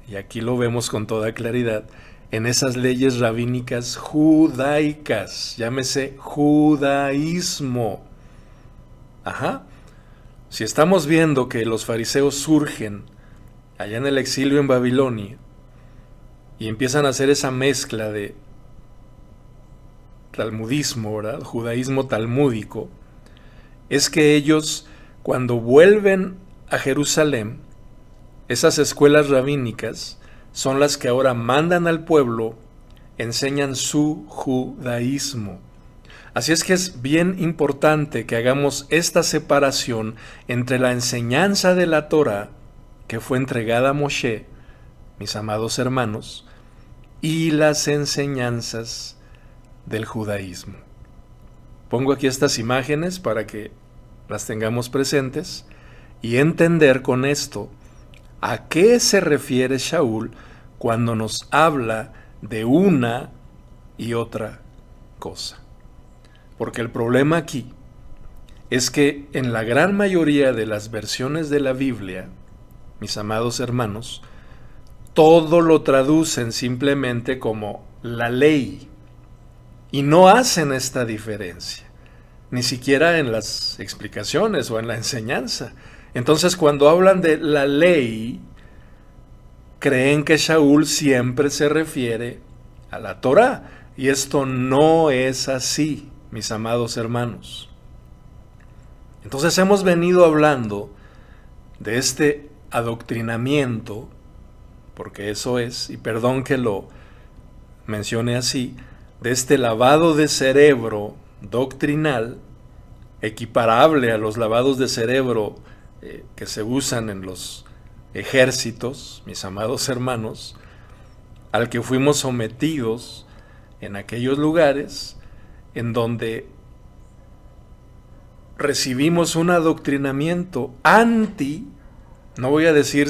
y aquí lo vemos con toda claridad, en esas leyes rabínicas judaicas, llámese judaísmo. Ajá. Si estamos viendo que los fariseos surgen allá en el exilio en Babilonia y empiezan a hacer esa mezcla de talmudismo, ¿verdad?, judaísmo talmúdico, es que ellos, cuando vuelven a Jerusalén, esas escuelas rabínicas son las que ahora mandan al pueblo, enseñan su judaísmo. Así es que es bien importante que hagamos esta separación entre la enseñanza de la Torah, que fue entregada a Moshe, mis amados hermanos, y las enseñanzas del judaísmo. Pongo aquí estas imágenes para que las tengamos presentes y entender con esto a qué se refiere Shaul cuando nos habla de una y otra cosa. Porque el problema aquí es que en la gran mayoría de las versiones de la Biblia, mis amados hermanos, todo lo traducen simplemente como la ley y no hacen esta diferencia, ni siquiera en las explicaciones o en la enseñanza. Entonces, cuando hablan de la ley, creen que Shaul siempre se refiere a la Torá, y esto no es así, mis amados hermanos. Entonces hemos venido hablando de este adoctrinamiento, porque eso es, y perdón que lo mencione así, de este lavado de cerebro doctrinal, equiparable a los lavados de cerebro que se usan en los ejércitos, mis amados hermanos, al que fuimos sometidos en aquellos lugares en donde recibimos un adoctrinamiento no voy a decir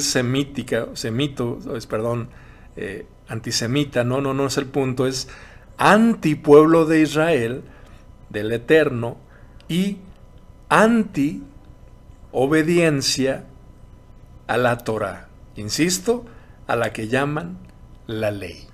antisemita, no es el punto, es anti pueblo de Israel, del Eterno, y anti obediencia a la Torá, insisto, a la que llaman la ley.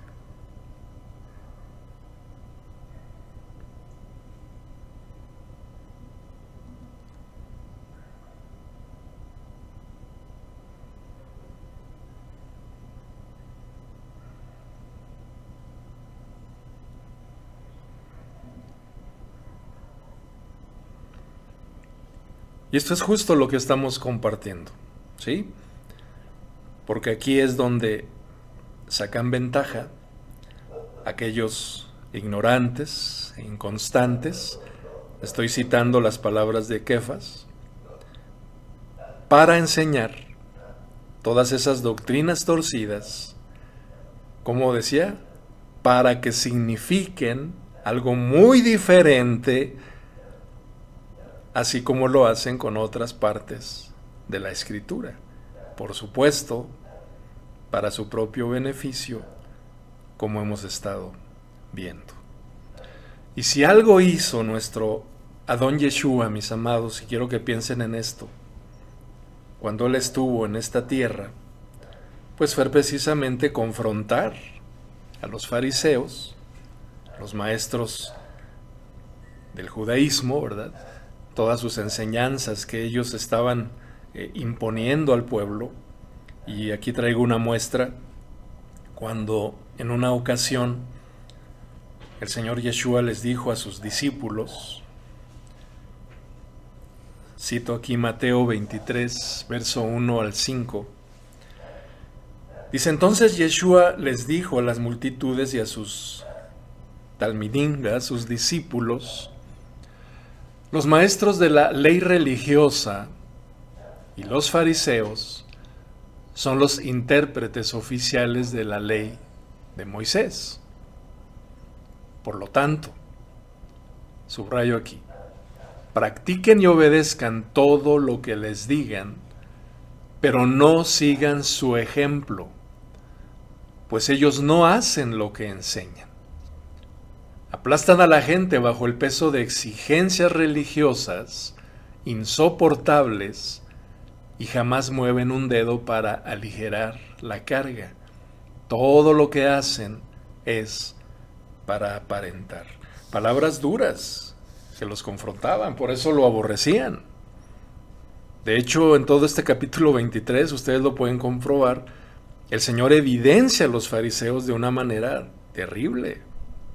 Y esto es justo lo que estamos compartiendo, ¿sí? Porque aquí es donde sacan ventaja aquellos ignorantes e inconstantes, estoy citando las palabras de Kefas, para enseñar todas esas doctrinas torcidas, como decía, para que signifiquen algo muy diferente, así como lo hacen con otras partes de la Escritura. Por supuesto, para su propio beneficio, como hemos estado viendo. Y si algo hizo nuestro Adón Yeshua, mis amados, y quiero que piensen en esto, cuando Él estuvo en esta tierra, pues fue precisamente confrontar a los fariseos, los maestros del judaísmo, ¿verdad?, todas sus enseñanzas que ellos estaban imponiendo al pueblo. Y aquí traigo una muestra, cuando en una ocasión el Señor Yeshua les dijo a sus discípulos, cito aquí Mateo 23, verso 1 al 5, dice: entonces Yeshua les dijo a las multitudes y a sus talmidim, a sus discípulos, los maestros de la ley religiosa y los fariseos son los intérpretes oficiales de la ley de Moisés. Por lo tanto, subrayo aquí, practiquen y obedezcan todo lo que les digan, pero no sigan su ejemplo, pues ellos no hacen lo que enseñan. Aplastan a la gente bajo el peso de exigencias religiosas insoportables y jamás mueven un dedo para aligerar la carga. Todo lo que hacen es para aparentar. Palabras duras que los confrontaban, por eso lo aborrecían. De hecho, en todo este capítulo 23, ustedes lo pueden comprobar, el Señor evidencia a los fariseos de una manera terrible.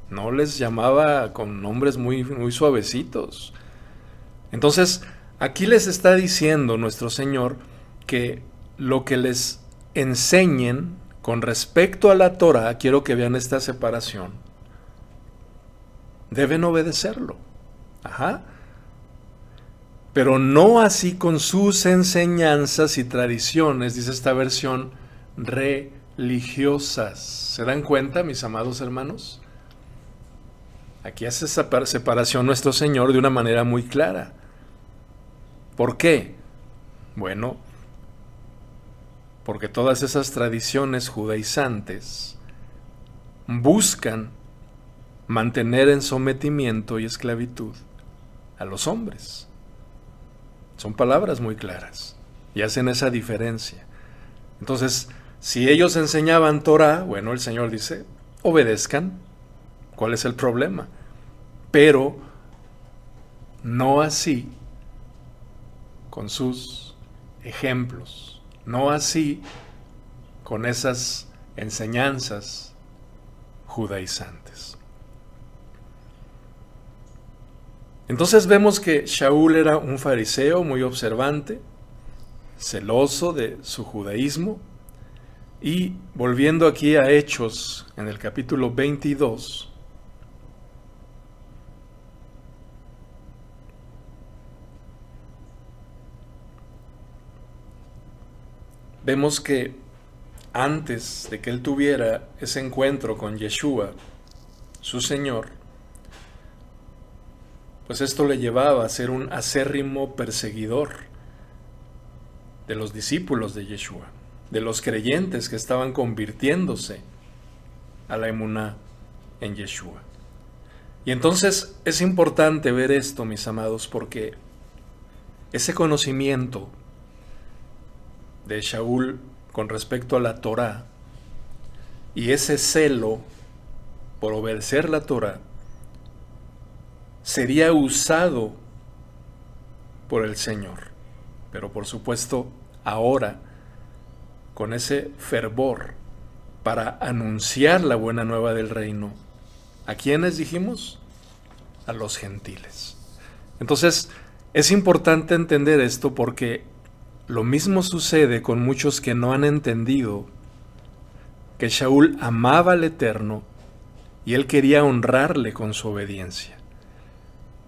No les llamaba con nombres muy suavecitos. Entonces, aquí les está diciendo nuestro Señor que lo que les enseñen con respecto a la Torá, quiero que vean esta separación, deben obedecerlo. Pero no así con sus enseñanzas y tradiciones, dice esta versión, religiosas. ¿Se dan cuenta, mis amados hermanos? Aquí hace esa separación nuestro Señor de una manera muy clara. ¿Por qué? Bueno, porque todas esas tradiciones judaizantes buscan mantener en sometimiento y esclavitud a los hombres. Son palabras muy claras y hacen esa diferencia. Entonces, si ellos enseñaban Torah, bueno, el Señor dice, obedezcan. ¿Cuál es el problema? Pero no así con sus ejemplos, no así con esas enseñanzas judaizantes. Entonces vemos que Shaul era un fariseo muy observante, celoso de su judaísmo, y volviendo aquí a Hechos en el capítulo 22, vemos que antes de que él tuviera ese encuentro con Yeshua, su Señor, pues esto le llevaba a ser un acérrimo perseguidor de los discípulos de Yeshua, de los creyentes que estaban convirtiéndose a la emuná en Yeshua. Y entonces es importante ver esto, mis amados, porque ese conocimiento de Shaul con respecto a la Torá y ese celo por obedecer la Torá sería usado por el Señor, pero por supuesto ahora con ese fervor para anunciar la buena nueva del reino. ¿A quiénes dijimos? A los gentiles. Entonces es importante entender esto porque lo mismo sucede con muchos que no han entendido que Shaul amaba al Eterno y él quería honrarle con su obediencia.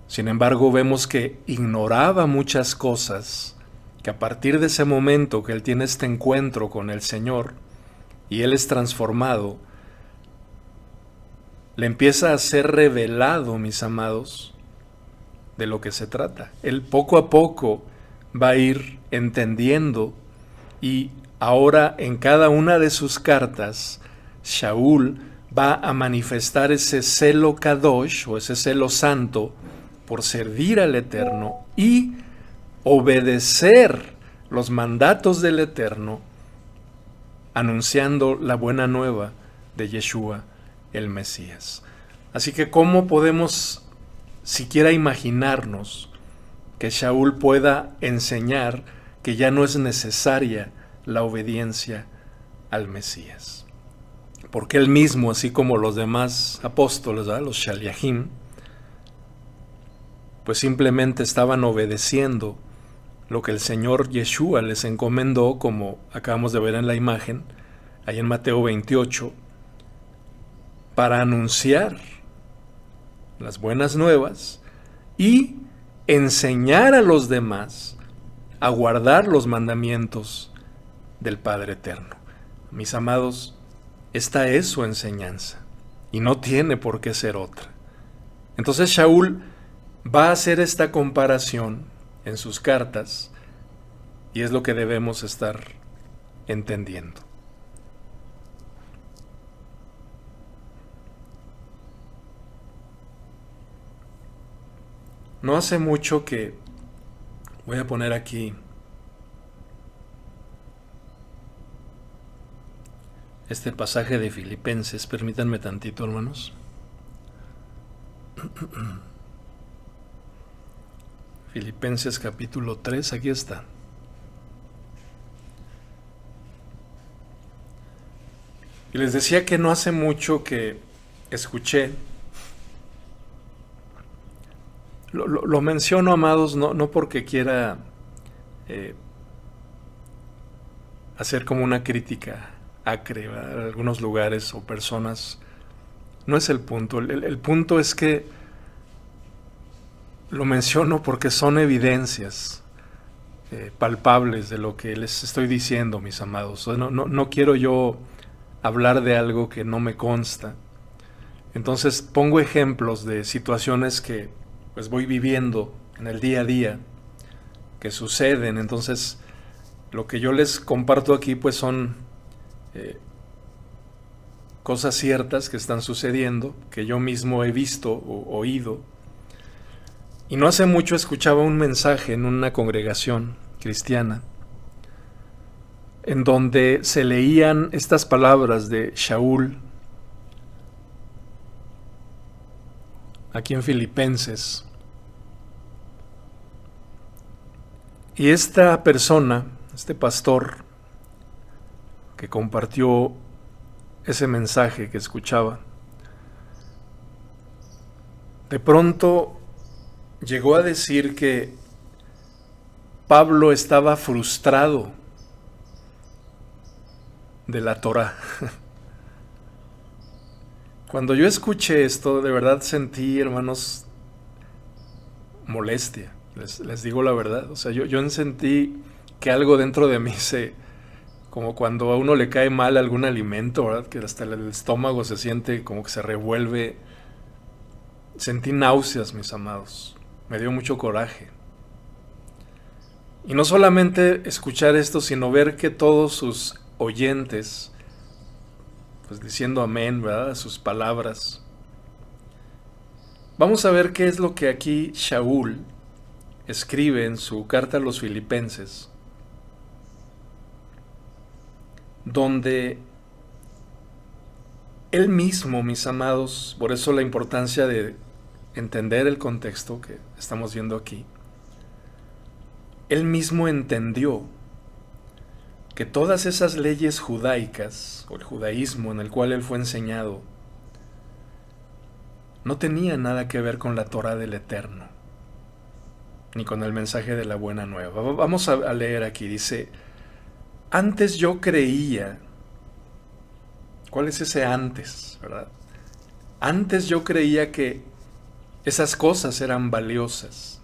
Sin embargo, vemos que ignoraba muchas cosas, que a partir de ese momento que él tiene este encuentro con el Señor y él es transformado, le empieza a ser revelado, mis amados, de lo que se trata. Él poco a poco va a ir entendiendo y ahora en cada una de sus cartas, Shaul va a manifestar ese celo kadosh o ese celo santo por servir al Eterno y obedecer los mandatos del Eterno, anunciando la buena nueva de Yeshua, el Mesías. Así que, ¿cómo podemos siquiera imaginarnos que Shaul pueda enseñar que ya no es necesaria la obediencia al Mesías? Porque él mismo, así como los demás apóstoles, ¿verdad?, los Shaliachim, pues simplemente estaban obedeciendo lo que el Señor Yeshua les encomendó, como acabamos de ver en la imagen, ahí en Mateo 28, para anunciar las buenas nuevas y enseñar a los demás a guardar los mandamientos del Padre Eterno. Mis amados, esta es su enseñanza y no tiene por qué ser otra. Entonces Shaul va a hacer esta comparación en sus cartas y es lo que debemos estar entendiendo. No hace mucho que voy a poner aquí este pasaje de Filipenses. Permítanme tantito, hermanos. Filipenses capítulo 3, aquí está. Y les decía que no hace mucho que escuché. Lo menciono, amados, no porque quiera hacer como una crítica acre a algunos lugares o personas. No es el punto. El punto es que lo menciono porque son evidencias palpables de lo que les estoy diciendo, mis amados. No quiero yo hablar de algo que no me consta. Entonces pongo ejemplos de situaciones que pues voy viviendo en el día a día, que suceden. Entonces lo que yo les comparto aquí pues son cosas ciertas que están sucediendo, que yo mismo he visto o oído. Y no hace mucho escuchaba un mensaje en una congregación cristiana en donde se leían estas palabras de Shaul aquí en Filipenses. Y esta persona, este pastor que compartió ese mensaje que escuchaba, de pronto llegó a decir que Pablo estaba frustrado de la Torá. Cuando yo escuché esto, de verdad sentí, hermanos, molestia. Les digo la verdad. O sea, yo sentí que algo dentro de mí como cuando a uno le cae mal algún alimento, ¿verdad? Que hasta el estómago se siente como que se revuelve. Sentí náuseas, mis amados. Me dio mucho coraje. Y no solamente escuchar esto, sino ver que todos sus oyentes, pues diciendo amén, ¿verdad?, a sus palabras. Vamos a ver qué es lo que aquí Shaul escribe en su carta a los Filipenses, donde él mismo, mis amados, por eso la importancia de entender el contexto que estamos viendo aquí, él mismo entendió que todas esas leyes judaicas, o el judaísmo en el cual él fue enseñado, no tenían nada que ver con la Torá del Eterno, ni con el mensaje de la Buena Nueva. Vamos a leer aquí, dice: antes yo creía. ¿Cuál es ese antes, verdad? Antes yo creía que esas cosas eran valiosas,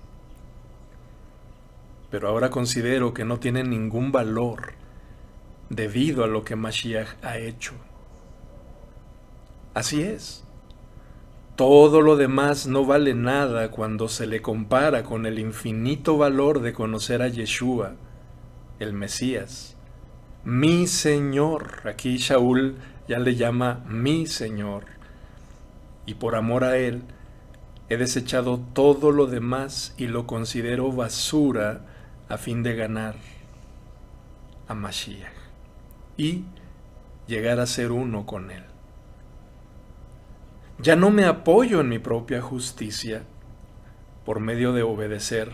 pero ahora considero que no tienen ningún valor debido a lo que Mashiach ha hecho. Así es. Todo lo demás no vale nada cuando se le compara con el infinito valor de conocer a Yeshua, el Mesías, mi Señor. Aquí Shaul ya le llama mi Señor, y por amor a Él he desechado todo lo demás y lo considero basura a fin de ganar a Mashiach y llegar a ser uno con Él. Ya no me apoyo en mi propia justicia por medio de obedecer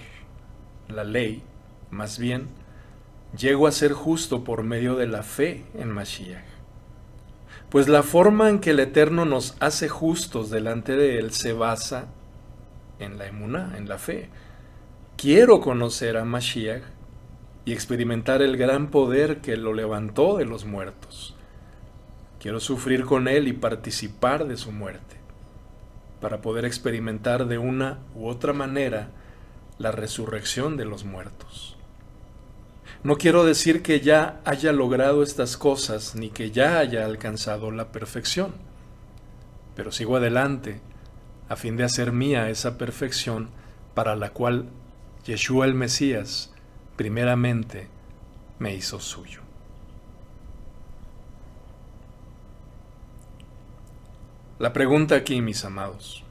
la ley, más bien llego a ser justo por medio de la fe en Mashiach. Pues la forma en que el Eterno nos hace justos delante de Él se basa en la emuná, en la fe. Quiero conocer a Mashiach y experimentar el gran poder que lo levantó de los muertos. Quiero sufrir con Él y participar de su muerte, para poder experimentar de una u otra manera la resurrección de los muertos. No quiero decir que ya haya logrado estas cosas, ni que ya haya alcanzado la perfección, pero sigo adelante a fin de hacer mía esa perfección para la cual Yeshua el Mesías primeramente me hizo suyo. La pregunta aquí, mis amados: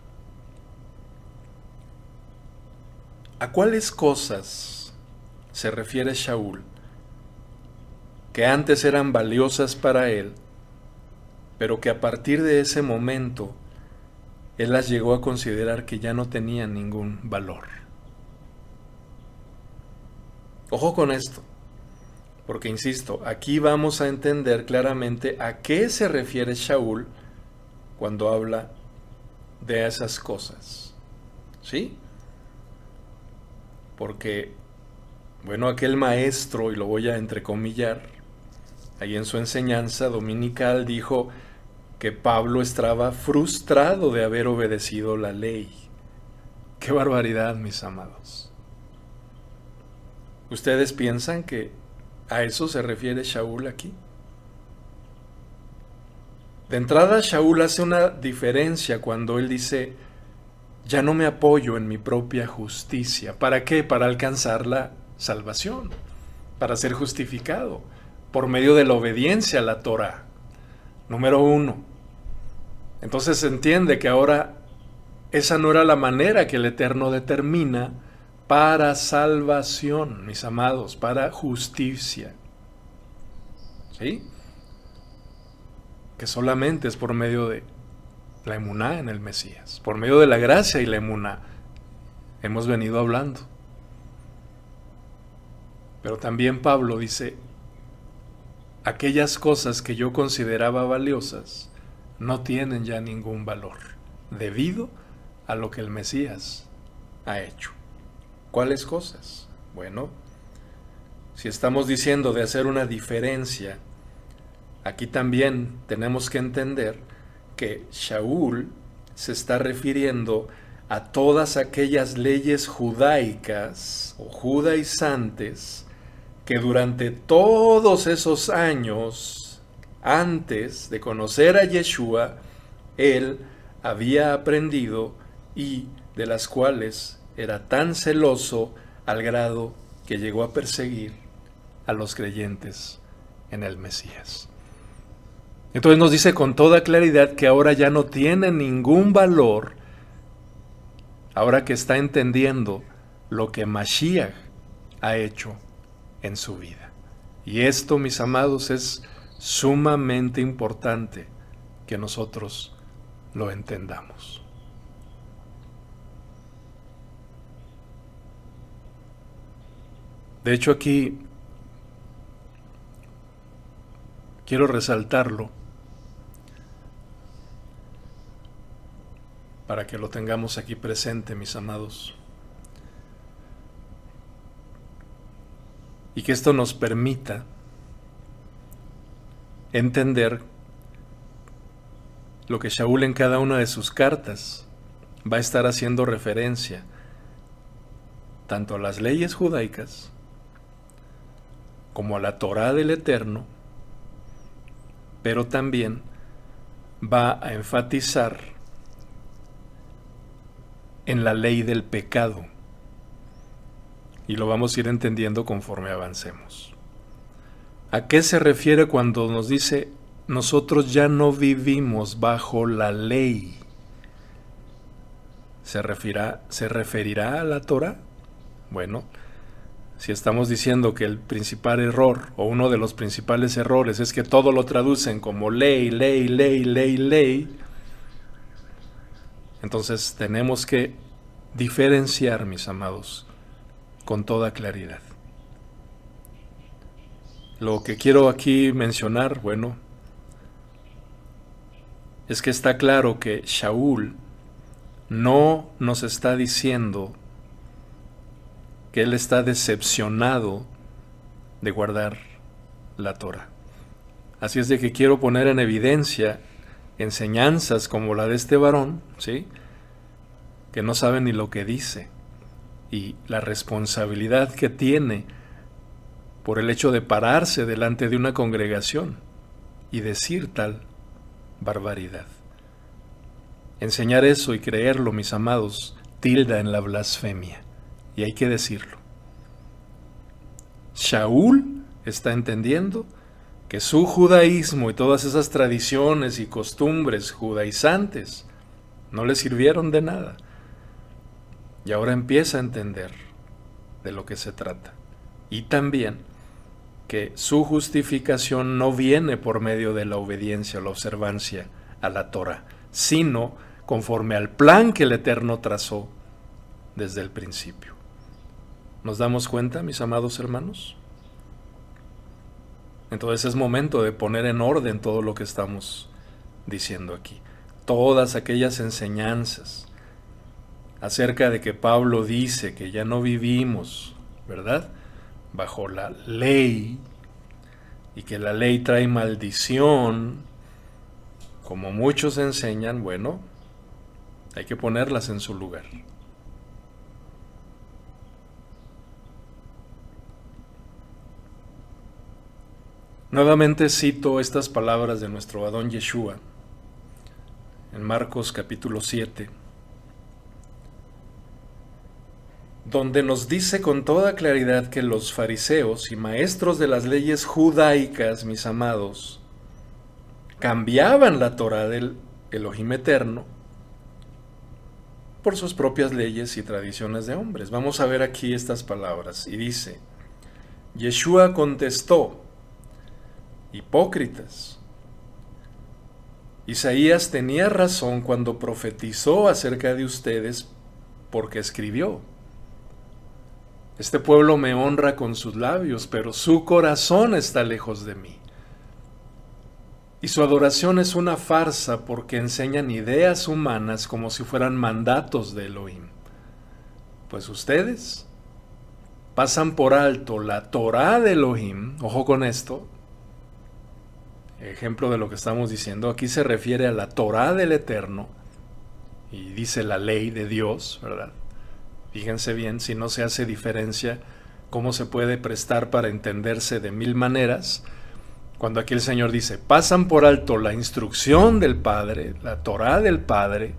¿a cuáles cosas se refiere Shaul que antes eran valiosas para él, pero que a partir de ese momento él las llegó a considerar que ya no tenían ningún valor? Ojo con esto, porque insisto, aquí vamos a entender claramente a qué se refiere Shaul cuando habla de esas cosas, ¿sí? Porque, bueno, aquel maestro, y lo voy a entrecomillar, ahí en su enseñanza dominical dijo que Pablo estaba frustrado de haber obedecido la ley. ¡Qué barbaridad, mis amados! ¿Ustedes piensan que a eso se refiere Shaul aquí? De entrada, Shaul hace una diferencia cuando él dice: ya no me apoyo en mi propia justicia. ¿Para qué? Para alcanzar la salvación, para ser justificado por medio de la obediencia a la Torá. Número 1. Entonces se entiende que ahora esa no era la manera que el Eterno determina para salvación, mis amados, para justicia. ¿Sí? Que solamente es por medio de la emuná en el Mesías, por medio de la gracia y la emuná. Hemos venido hablando. Pero también Pablo dice, aquellas cosas que yo consideraba valiosas no tienen ya ningún valor, debido a lo que el Mesías ha hecho. ¿Cuáles cosas? Bueno, si estamos diciendo de hacer una diferencia, aquí también tenemos que entender que Shaul se está refiriendo a todas aquellas leyes judaicas o judaizantes que durante todos esos años antes de conocer a Yeshua, él había aprendido y de las cuales era tan celoso al grado que llegó a perseguir a los creyentes en el Mesías. Entonces nos dice con toda claridad que ahora ya no tiene ningún valor, ahora que está entendiendo lo que Mashiach ha hecho en su vida. Y esto, mis amados, es sumamente importante que nosotros lo entendamos. De hecho, aquí quiero resaltarlo para que lo tengamos aquí presente, mis amados, y que esto nos permita entender lo que Shaul en cada una de sus cartas va a estar haciendo referencia tanto a las leyes judaicas como a la Torá del Eterno, pero también va a enfatizar en la ley del pecado. Y lo vamos a ir entendiendo conforme avancemos. ¿A qué se refiere cuando nos dice nosotros ya no vivimos bajo la ley? ¿Se referirá a la Torá? Bueno, si estamos diciendo que el principal error o uno de los principales errores es que todo lo traducen como ley, ley, ley, ley, ley, entonces tenemos que diferenciar, mis amados, con toda claridad. Lo que quiero aquí mencionar, bueno, es que está claro que Shaul no nos está diciendo que él está decepcionado de guardar la Torá. Así es de que quiero poner en evidencia enseñanzas como la de este varón, ¿sí?, que no sabe ni lo que dice, y la responsabilidad que tiene por el hecho de pararse delante de una congregación y decir tal barbaridad. Enseñar eso y creerlo, mis amados, tilda en la blasfemia, y hay que decirlo. Shaul está entendiendo que su judaísmo y todas esas tradiciones y costumbres judaizantes no le sirvieron de nada. Y ahora empieza a entender de lo que se trata. Y también que su justificación no viene por medio de la obediencia o la observancia a la Torá, sino conforme al plan que el Eterno trazó desde el principio. ¿Nos damos cuenta, mis amados hermanos? Entonces es momento de poner en orden todo lo que estamos diciendo aquí. Todas aquellas enseñanzas acerca de que Pablo dice que ya no vivimos, ¿verdad?, bajo la ley, y que la ley trae maldición, como muchos enseñan, bueno, hay que ponerlas en su lugar. Nuevamente cito estas palabras de nuestro Adón Yeshua en Marcos capítulo 7, donde nos dice con toda claridad que los fariseos y maestros de las leyes judaicas, mis amados, cambiaban la Torá del Elohim eterno por sus propias leyes y tradiciones de hombres. Vamos a ver aquí estas palabras. Y dice, Yeshua contestó, hipócritas. Isaías tenía razón cuando profetizó acerca de ustedes, porque escribió, este pueblo me honra con sus labios, pero su corazón está lejos de mí. Y su adoración es una farsa porque enseñan ideas humanas como si fueran mandatos de Elohim. Pues ustedes pasan por alto la Torá de Elohim, ojo con esto, ejemplo de lo que estamos diciendo, aquí se refiere a la Torá del Eterno, y dice la ley de Dios, ¿verdad? Fíjense bien, si no se hace diferencia, cómo se puede prestar para entenderse de mil maneras, cuando aquí el Señor dice, pasan por alto la instrucción del Padre, la Torá del Padre,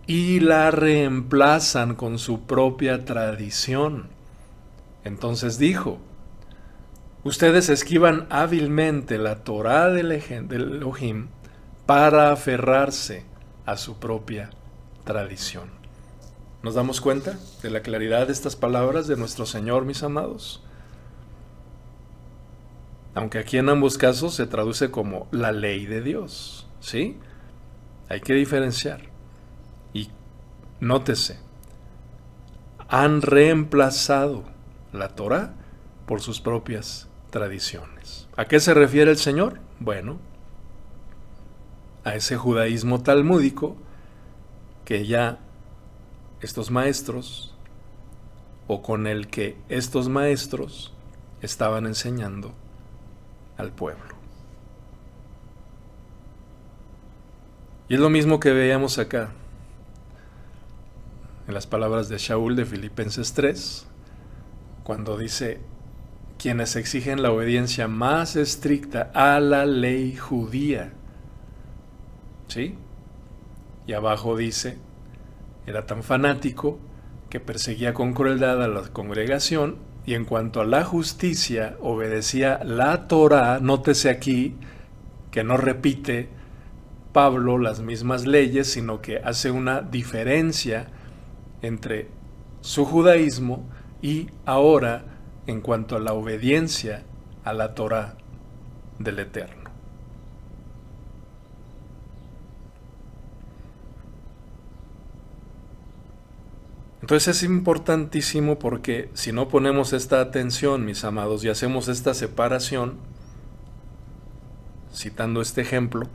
y la reemplazan con su propia tradición. Entonces dijo, ustedes esquivan hábilmente la Torá del Elohim para aferrarse a su propia tradición. ¿Nos damos cuenta de la claridad de estas palabras de nuestro Señor, mis amados? Aunque aquí en ambos casos se traduce como la ley de Dios, ¿sí? Hay que diferenciar. Y nótese, han reemplazado la Torá por sus propias tradiciones. ¿A qué se refiere el Señor? Bueno, a ese judaísmo talmúdico que ya estos maestros, o con el que estos maestros estaban enseñando al pueblo. Y es lo mismo que veíamos acá, en las palabras de Shaul de Filipenses 3, cuando dice, quienes exigen la obediencia más estricta a la ley judía. ¿Sí? Y abajo dice, era tan fanático que perseguía con crueldad a la congregación, y en cuanto a la justicia obedecía la Torá. Nótese aquí que no repite Pablo las mismas leyes, sino que hace una diferencia entre su judaísmo y ahora en cuanto a la obediencia a la Torá del Eterno. Entonces es importantísimo porque si no ponemos esta atención, mis amados, y hacemos esta separación, citando este ejemplo,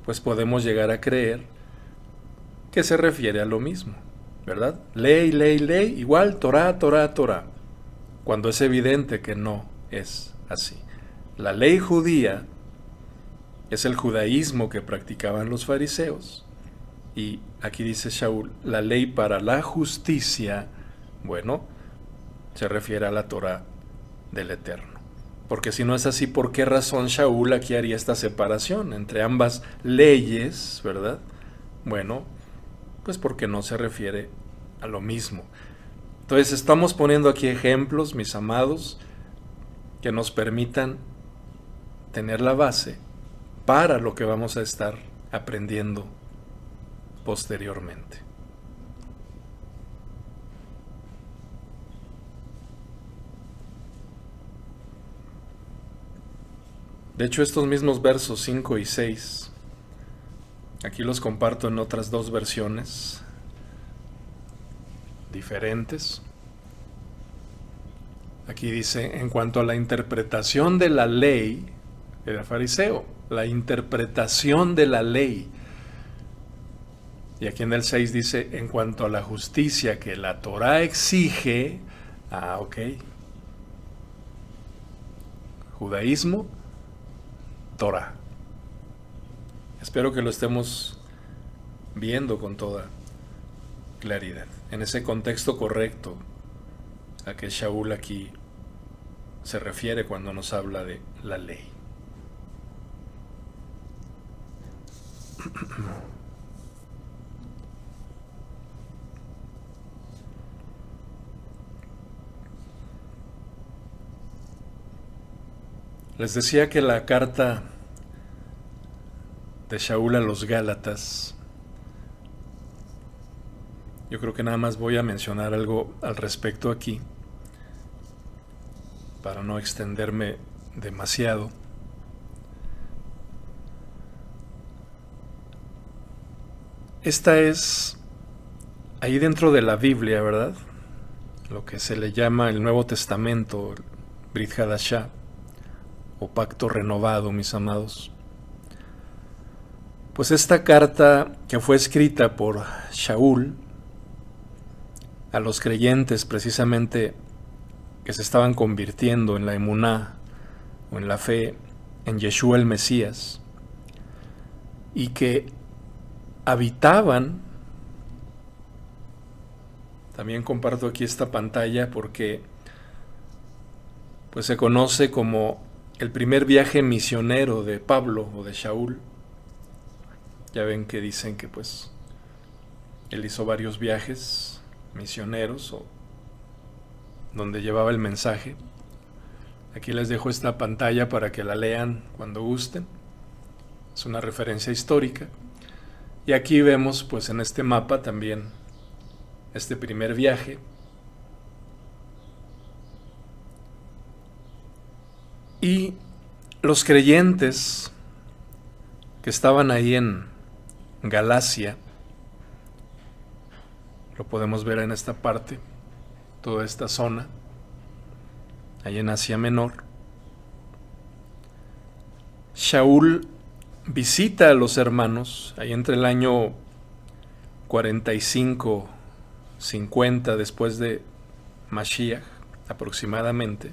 pues podemos llegar a creer que se refiere a lo mismo, ¿verdad? Ley, ley, ley, igual Torá, Torá, Torá, cuando es evidente que no es así. La ley judía es el judaísmo que practicaban los fariseos. Y aquí dice Shaul, la ley para la justicia, bueno, se refiere a la Torá del Eterno. Porque si no es así, ¿por qué razón Shaul aquí haría esta separación entre ambas leyes, verdad? Bueno, pues porque no se refiere a lo mismo. Entonces estamos poniendo aquí ejemplos, mis amados, que nos permitan tener la base para lo que vamos a estar aprendiendo posteriormente. De hecho, estos mismos versos 5 y 6, aquí los comparto en otras dos versiones diferentes. Aquí dice, en cuanto a la interpretación de la ley, era fariseo, la interpretación de la ley. Y aquí en el 6 dice, en cuanto a la justicia que la Torá exige, ok, judaísmo, Torá. Espero que lo estemos viendo con toda claridad, en ese contexto correcto a que Shaul aquí se refiere cuando nos habla de la ley. Les decía que la carta de Shaul a los Gálatas Yo creo que nada más voy a mencionar algo al respecto aquí, para no extenderme demasiado. Esta es ahí dentro de la Biblia, ¿verdad? Lo que se le llama el Nuevo Testamento, el Brit Hadashah, o Pacto Renovado, mis amados. Pues esta carta que fue escrita por Shaul a los creyentes precisamente que se estaban convirtiendo en la emuná o en la fe en Yeshua el Mesías y que habitaban. También comparto aquí esta pantalla porque pues se conoce como el primer viaje misionero de Pablo o de Shaul. Ya ven que dicen que pues él hizo varios viajes misioneros o donde llevaba el mensaje. Aquí les dejo esta pantalla para que la lean cuando gusten. Es una referencia histórica. Y aquí vemos pues en este mapa también este primer viaje. Y los creyentes que estaban ahí en Galacia, lo podemos ver en esta parte, toda esta zona, ahí en Asia Menor. Shaul visita a los hermanos ahí entre el año 45-50 después de Mashiach aproximadamente,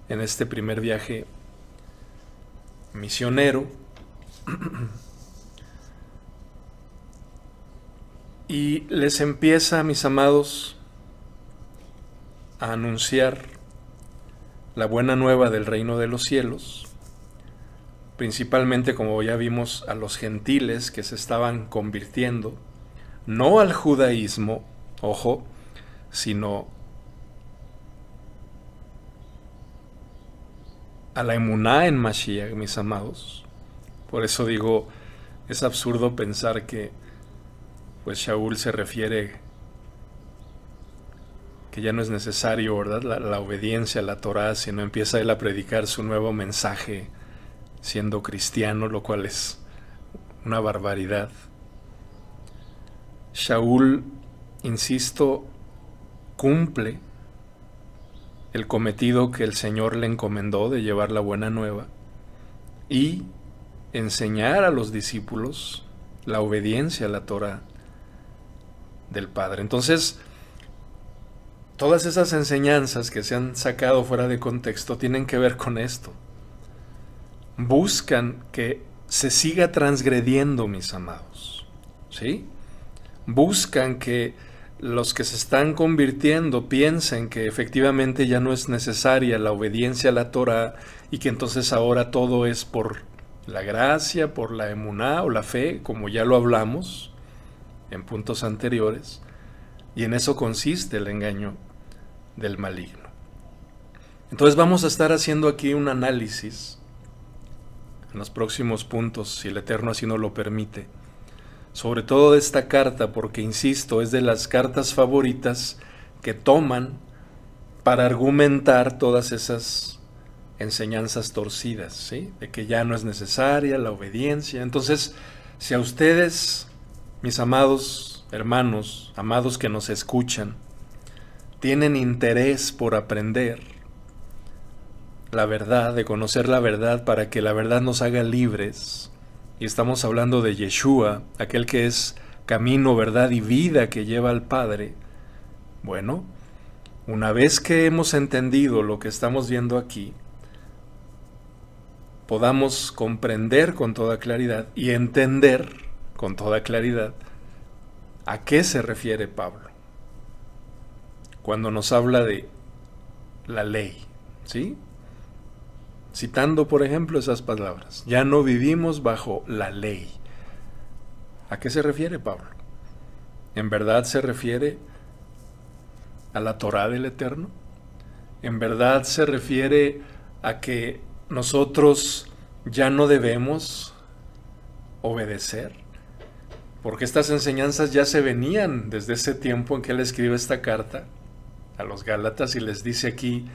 en este primer viaje misionero. Y les empieza, mis amados, a anunciar la buena nueva del reino de los cielos, principalmente, como ya vimos, a los gentiles que se estaban convirtiendo, no al judaísmo, ojo, sino a la emuná en Mashiach, mis amados. Por eso digo, es absurdo pensar que pues Shaul se refiere que ya no es necesario, ¿verdad?, la obediencia a la Torá, sino empieza él a predicar su nuevo mensaje siendo cristiano, lo cual es una barbaridad. Shaul, insisto, cumple el cometido que el Señor le encomendó de llevar la buena nueva y enseñar a los discípulos la obediencia a la Torá del Padre. Entonces, todas esas enseñanzas que se han sacado fuera de contexto tienen que ver con esto. Buscan que se siga transgrediendo, mis amados, ¿sí? Buscan que los que se están convirtiendo piensen que efectivamente ya no es necesaria la obediencia a la Torá y que entonces ahora todo es por la gracia, por la emuná o la fe, como ya lo hablamos en puntos anteriores, y en eso consiste el engaño del maligno. Entonces vamos a estar haciendo aquí un análisis en los próximos puntos, si el Eterno así nos lo permite, sobre todo de esta carta, porque insisto, es de las cartas favoritas que toman para argumentar todas esas enseñanzas torcidas, ¿sí?, de que ya no es necesaria la obediencia. Entonces, si a ustedes, mis amados hermanos, amados que nos escuchan, tienen interés por aprender la verdad, de conocer la verdad para que la verdad nos haga libres, y estamos hablando de Yeshua, aquel que es camino, verdad y vida que lleva al Padre, bueno, una vez que hemos entendido lo que estamos viendo aquí, podamos comprender con toda claridad y entender con toda claridad a qué se refiere Pablo cuando nos habla de la ley, ¿sí? Citando, por ejemplo, esas palabras: ya no vivimos bajo la ley. ¿A qué se refiere Pablo? ¿En verdad se refiere a la Torá del Eterno? ¿En verdad se refiere a que nosotros ya no debemos obedecer? porque estas enseñanzas ya se venían desde ese tiempo en que él escribe esta carta a los Gálatas y les dice aquí: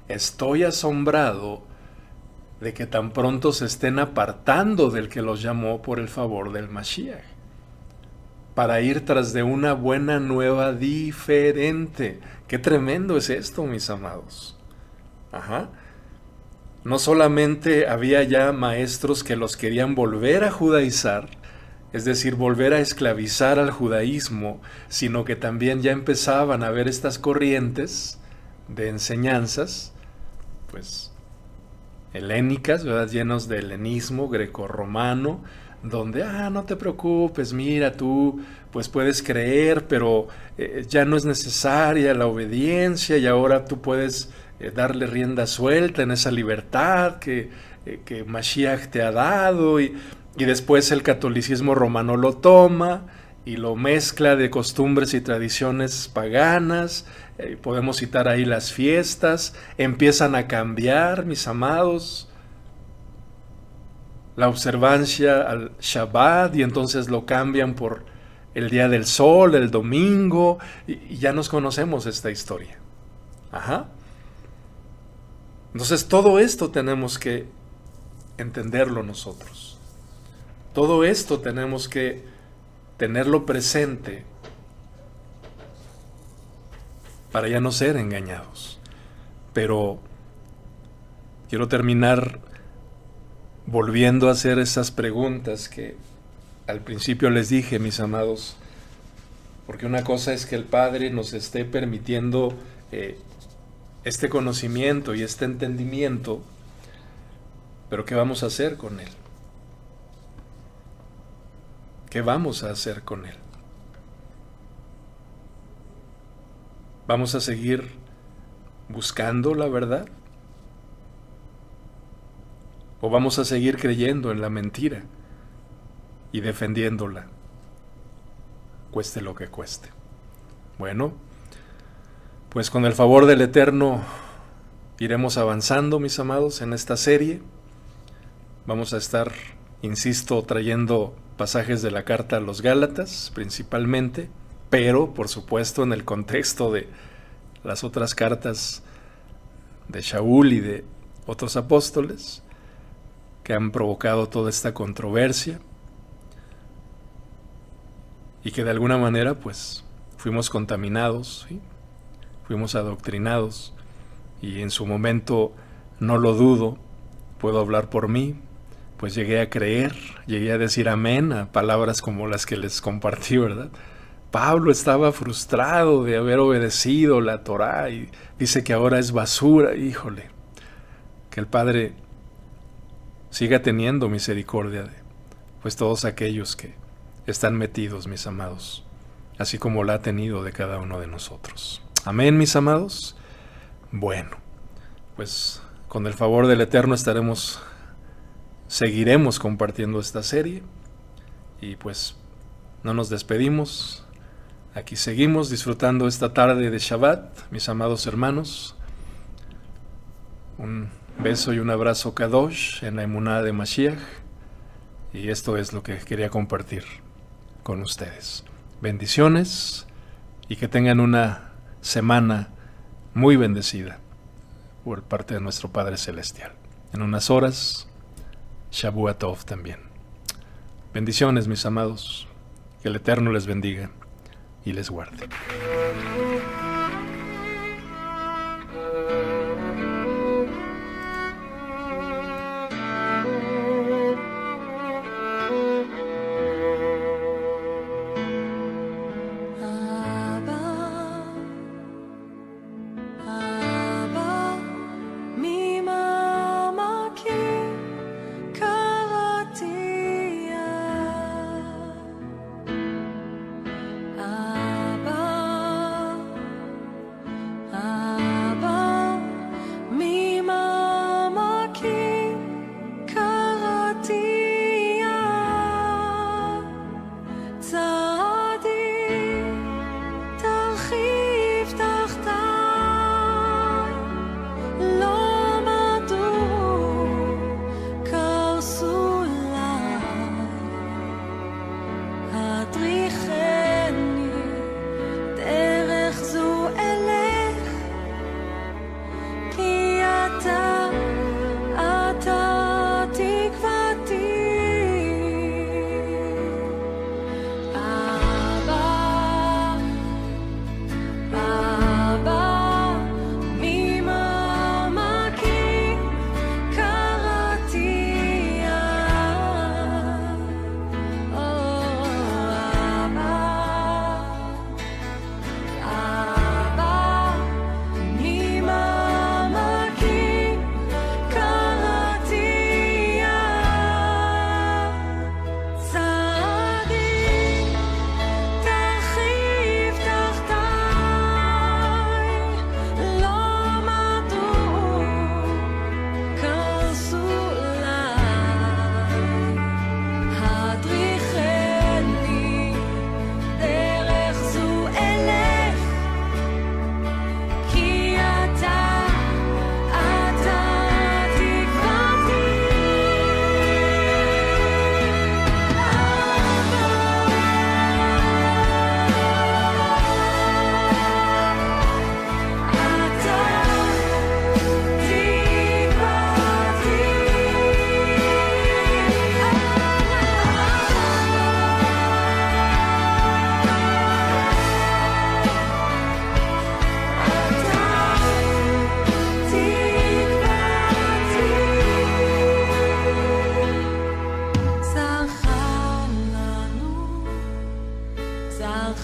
estoy asombrado de que tan pronto se estén apartando del que los llamó por el favor del Mashiach, para ir tras de una buena nueva diferente. Qué tremendo es esto, mis amados. Ajá. No solamente había ya maestros que los querían volver a judaizar, es decir, volver a esclavizar al judaísmo, sino que también ya empezaban a haber estas corrientes de enseñanzas, pues, helénicas, ¿verdad? Llenos de helenismo grecorromano, donde, no te preocupes, mira, tú pues puedes creer, pero ya no es necesaria la obediencia y ahora tú puedes darle rienda suelta en esa libertad que Mashiach te ha dado, y después el catolicismo romano lo toma y lo mezcla de costumbres y tradiciones paganas. Podemos citar ahí las fiestas, empiezan a cambiar, mis amados, la observancia al Shabbat, y entonces lo cambian por el día del sol, el domingo, y ya nos conocemos esta historia. Ajá. Entonces todo esto tenemos que entenderlo nosotros. Todo esto tenemos que tenerlo presente para ya no ser engañados. Pero quiero terminar volviendo a hacer esas preguntas que al principio les dije, mis amados, porque una cosa es que el Padre nos esté permitiendo este conocimiento y este entendimiento, pero ¿qué vamos a hacer con él? ¿Qué vamos a hacer con él? ¿Vamos a seguir buscando la verdad? ¿O vamos a seguir creyendo en la mentira y defendiéndola, cueste lo que cueste? Bueno, pues con el favor del Eterno iremos avanzando, mis amados, en esta serie. Vamos a estar, insisto, trayendo pasajes de la carta a los Gálatas, principalmente, pero, por supuesto, en el contexto de las otras cartas de Shaul y de otros apóstoles que han provocado toda esta controversia y que de alguna manera, pues, fuimos contaminados, ¿sí? Fuimos adoctrinados, y en su momento, no lo dudo, puedo hablar por mí, pues llegué a creer, llegué a decir amén a palabras como las que les compartí, ¿verdad? Pablo estaba frustrado de haber obedecido la Torá y dice que ahora es basura. Híjole, que el Padre siga teniendo misericordia de pues todos aquellos que están metidos, mis amados, así como la ha tenido de cada uno de nosotros. Amén, mis amados. Bueno, pues con el favor del Eterno seguiremos compartiendo esta serie, y pues no nos despedimos. Aquí seguimos disfrutando esta tarde de Shabbat, mis amados hermanos. Un beso y un abrazo Kadosh en la emuná de Mashiach. Y esto es lo que quería compartir con ustedes. Bendiciones y que tengan una semana muy bendecida por parte de nuestro Padre Celestial. En unas horas, Shavua Tov también. Bendiciones, mis amados. Que el Eterno les bendiga y les guarde.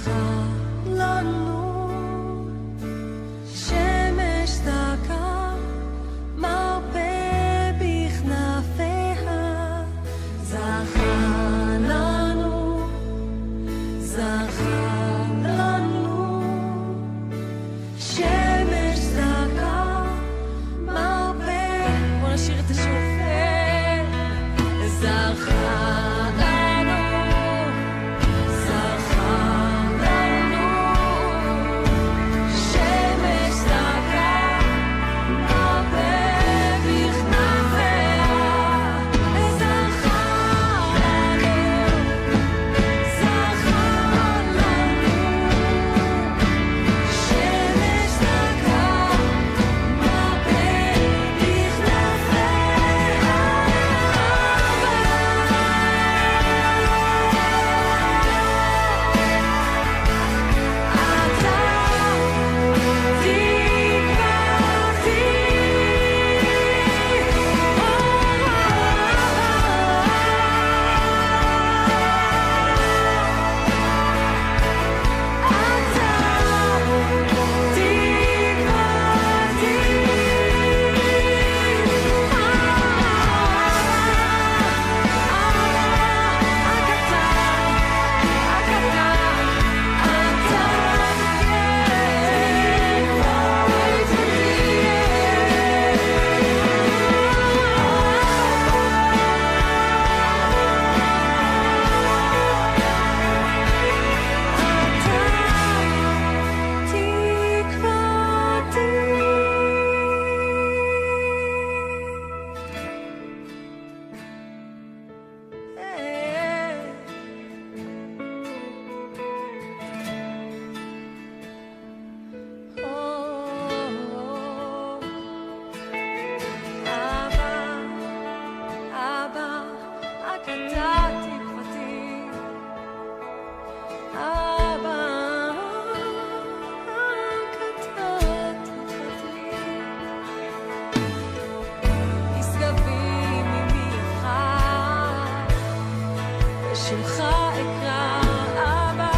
זכה לנו שמש דקה מרפא בכנפיה זכה לנו שמש דקה מרפא בוא נשאיר את השופט זכה שמך אקרא אבא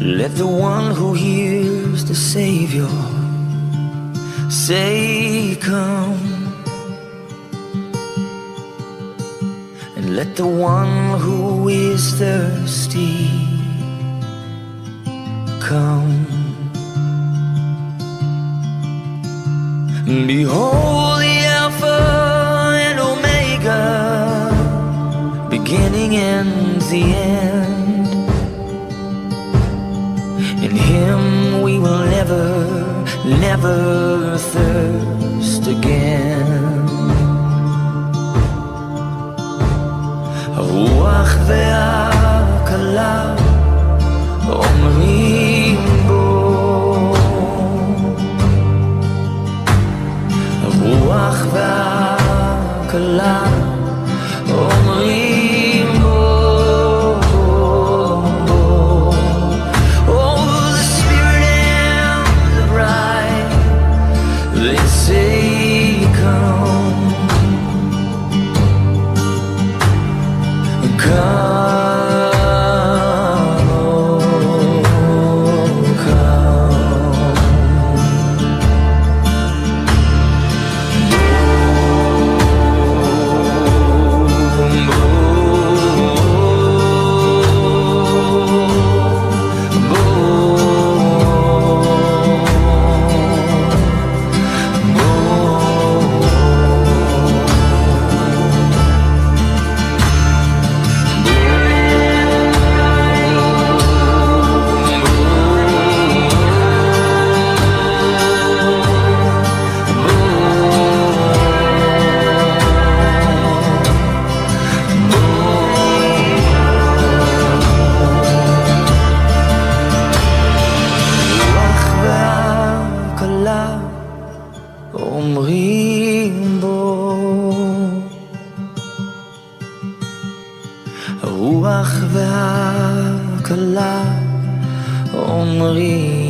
Let the one who hears the Savior say, come. And let the one who is thirsty come. Behold the Alpha and Omega, beginning and the end. In Him we will never, never thirst again. הרוח והקלה אומרים בו, הרוח והקלה אומרים בו. הרוח והקלה אומרים